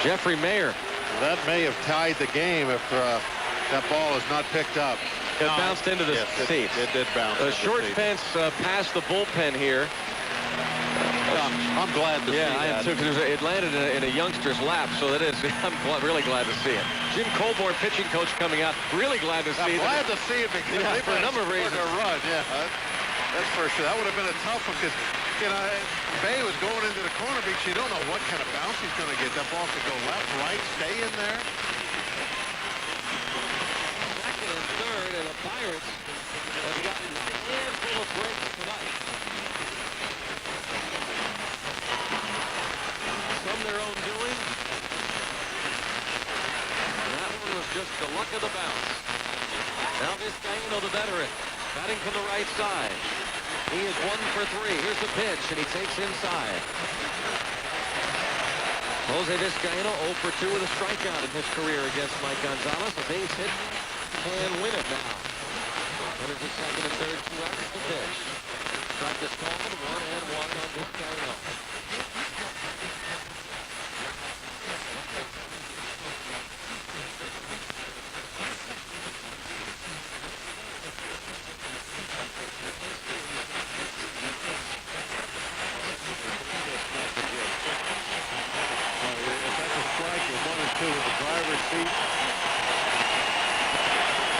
Jeffrey Mayer. That may have tied the game if that ball is not picked up. It bounced into the seats. It did bounce. A short fence past the bullpen here. I'm glad to see that. Yeah, I am too, because it landed in a youngster's lap, so that is, I'm really glad to see it. Jim Colborn, pitching coach, coming out. Really glad to see it. I'm glad to see it because they for a number of reasons. Run, yeah, that's for sure. That would have been a tough one because, you know, Bay was going into the corner because you don't know what kind of bounce he's going to get. That ball could go left, right, stay in there. Second and third, and the Pirates have gotten a handful of breaks tonight. Some their own doing. And that one was just the luck of the bounce. Now Vizcaino, the veteran, batting from the right side. He is 1 for 3. Here's the pitch, and he takes inside. Jose Vizcaino 0 for 2 with a strikeout in his career against Mike Gonzalez. A base hit can win it now. Runners at second and third, 2 outs the pitch. Strike is called, 1-1 on Vizcaino.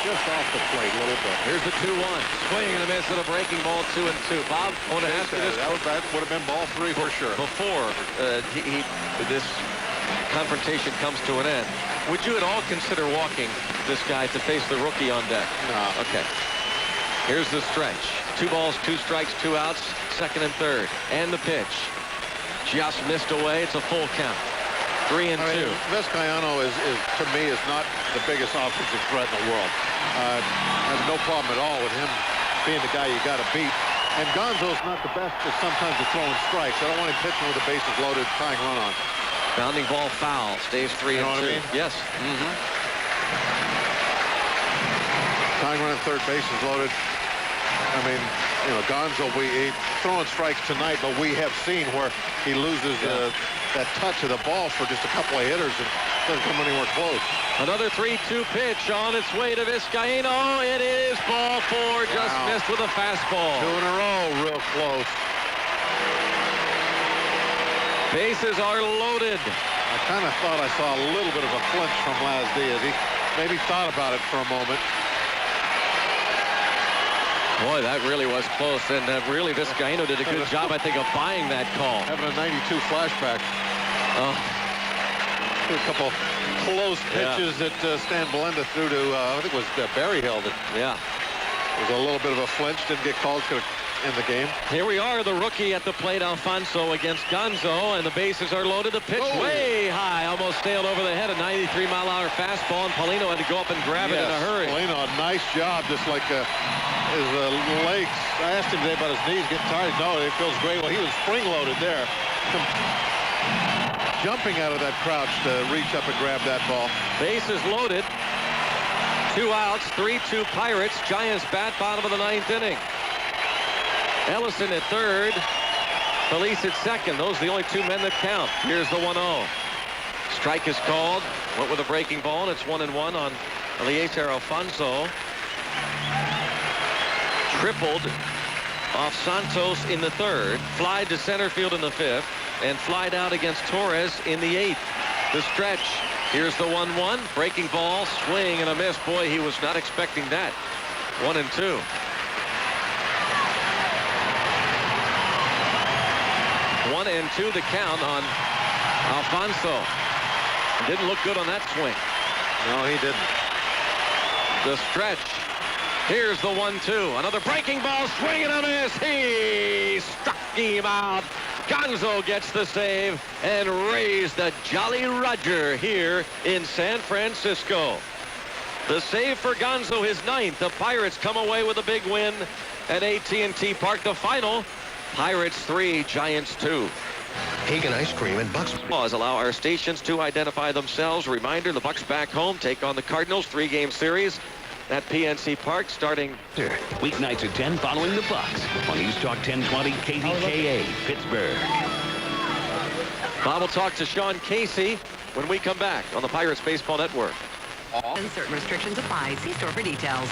Just off the plate a little bit. Here's the 2-1. Swing and a miss at a breaking ball, 2-2. Bob, I want to ask you this. That would have been ball 3 for sure. Before this confrontation comes to an end, would you at all consider walking this guy to face the rookie on deck? No. Okay. Here's the stretch. 2 balls, 2 strikes, 2 outs, second and third. And the pitch. Just missed away. It's a full count. 3-2. Vizcaino is to me is not the biggest offensive threat in the world. I have no problem at all with him being the guy you got to beat. And Gonzo's not the best at sometimes at throwing strikes. I don't want him pitching with the bases loaded, tying run on. Bounding ball foul. Stays 3-2. You know what I mean? Yes. Tying run on third, bases loaded. I mean, you know, Gonzo, he's throwing strikes tonight, but we have seen where he loses that touch of the ball for just a couple of hitters and doesn't come anywhere close. Another 3-2 pitch on its way to Vizcaino. It is ball 4, just missed with a fastball. 2 in a row, real close. Bases are loaded. I kind of thought I saw a little bit of a flinch from Laz Diaz. He maybe thought about it for a moment. Boy, that really was close, and really Vizcaino did a good job, I think, of buying that call. Having a 92 flashback. A couple close pitches that Stan Belenda threw to, I think it was Berryhill. That was a little bit of a flinch, didn't get called, could have in the game. Here we are, the rookie at the plate, Alfonso against Gonzo, and the bases are loaded. The pitch way high, almost sailed over the head, a 93-mile-an-hour fastball, and Paulino had to go up and grab it in a hurry. Paulino, a nice job, just like his legs. I asked him today about his knees getting tired. No, it feels great. Well, he was spring-loaded there. Jumping out of that crouch to reach up and grab that ball. Bases loaded. 2 outs, 3-2 Pirates. Giants bat, bottom of the 9th inning. Ellison at third. Feliz at second. Those are the only 2 men that count. Here's the 1-0. Strike is called. Went with a breaking ball, and it's 1-1 on Eliezer Alfonso. Tripled off Santos in the 3rd. Flied to center field in the 5th. And flied out against Torres in the 8th. The stretch. Here's the 1-1. Breaking ball, swing and a miss. Boy, he was not expecting that. 1-2. 1-2 the count on Alfonso didn't look good on that swing. No, he didn't. The stretch. Here's the 1-2. Another breaking ball, swing and a miss. He struck him out. Gonzo gets the save and raised the Jolly Roger here in San Francisco. The save for Gonzo, his 9th. The Pirates come away with a big win at AT&T Park. The final, Pirates 3, Giants 2. Hagen Ice Cream and Bucks. Allow our stations to identify themselves. Reminder, the Bucks back home take on the Cardinals, 3-game series at PNC Park starting weeknights at 10 following the Bucks on News Talk 1020 KDKA Pittsburgh. Bob will talk to Sean Casey when we come back on the Pirates Baseball Network. And certain restrictions apply. See store for details.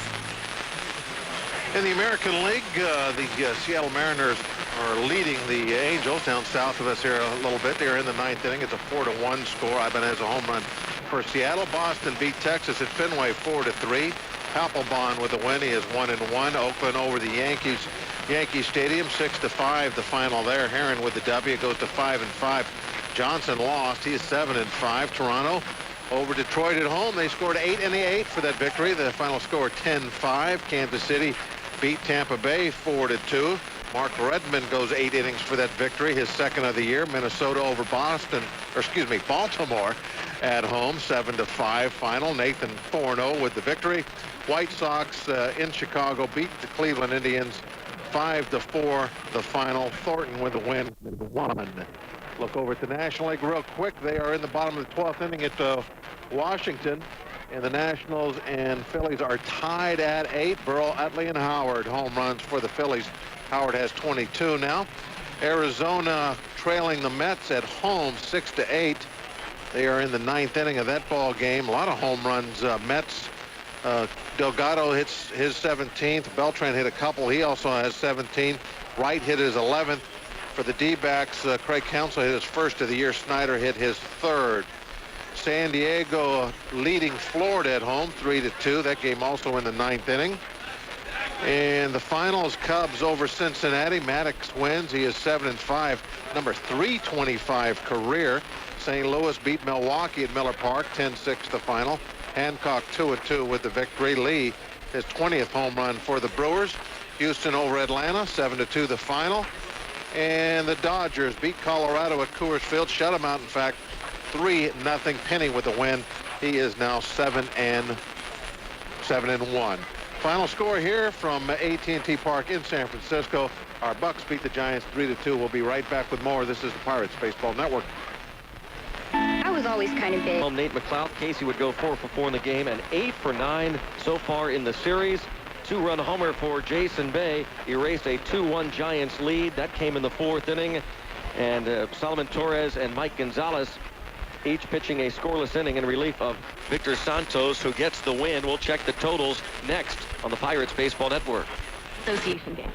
In the American League, the Seattle Mariners are leading the Angels down south of us here a little bit. They're in the 9th inning. It's a 4-1 score. Ibanez a home run for Seattle. Boston beat Texas at Fenway 4-3. Papelbon with the win. He is 1-1. Oakland over the Yankees. Yankee Stadium 6-5. The final there. Heron with the W goes to 5-5. Johnson lost. He is 7-5. Toronto over Detroit at home. They scored 8 in the 8th for that victory. The final score 10-5. Kansas City beat Tampa Bay 4-2. Mark Redmond goes 8 innings for that victory, his 2nd of the year. Minnesota over Baltimore at home, 7-5 final. Nathan 4-0 with the victory. White Sox in Chicago beat the Cleveland Indians 5-4 the final. Thornton with the win. Look over at the National League real quick. They are in the bottom of the 12th inning at Washington. And the Nationals and Phillies are tied at 8. Burrell, Utley, and Howard home runs for the Phillies. Howard has 22 now. Arizona trailing the Mets at home 6-8. They are in the 9th inning of that ball game. A lot of home runs. Mets. Delgado hits his 17th. Beltran hit a couple. He also has 17. Wright hit his 11th. For the D-backs, Craig Counsell hit his 1st of the year. Snyder hit his 3rd. San Diego leading Florida at home 3-2. That game also in the 9th inning. And the finals, Cubs over Cincinnati. Maddox wins. He is 7-5, number 325 career. St. Louis beat Milwaukee at Miller Park 10-6 the final. Hancock 2-2 with the victory. Lee his 20th home run for the Brewers. Houston over Atlanta 7-2 the final. And the Dodgers beat Colorado at Coors Field. Shut them out, in fact, 3-0. Penny with the win. He is now 7-1. Final score here from AT&T Park in San Francisco. Our Bucks beat the Giants 3-2. We'll be right back with more. This is the Pirates Baseball Network. I was always kind of big. Nate McLeod. Casey would go 4 for 4 in the game and 8 for 9 so far in the series. 2-run homer for Jason Bay erased a 2-1 Giants lead. That came in the 4th inning. And Solomon Torres and Mike Gonzalez each pitching a scoreless inning in relief of Victor Santos, who gets the win. We'll check the totals next on the Pirates Baseball Network. Association game.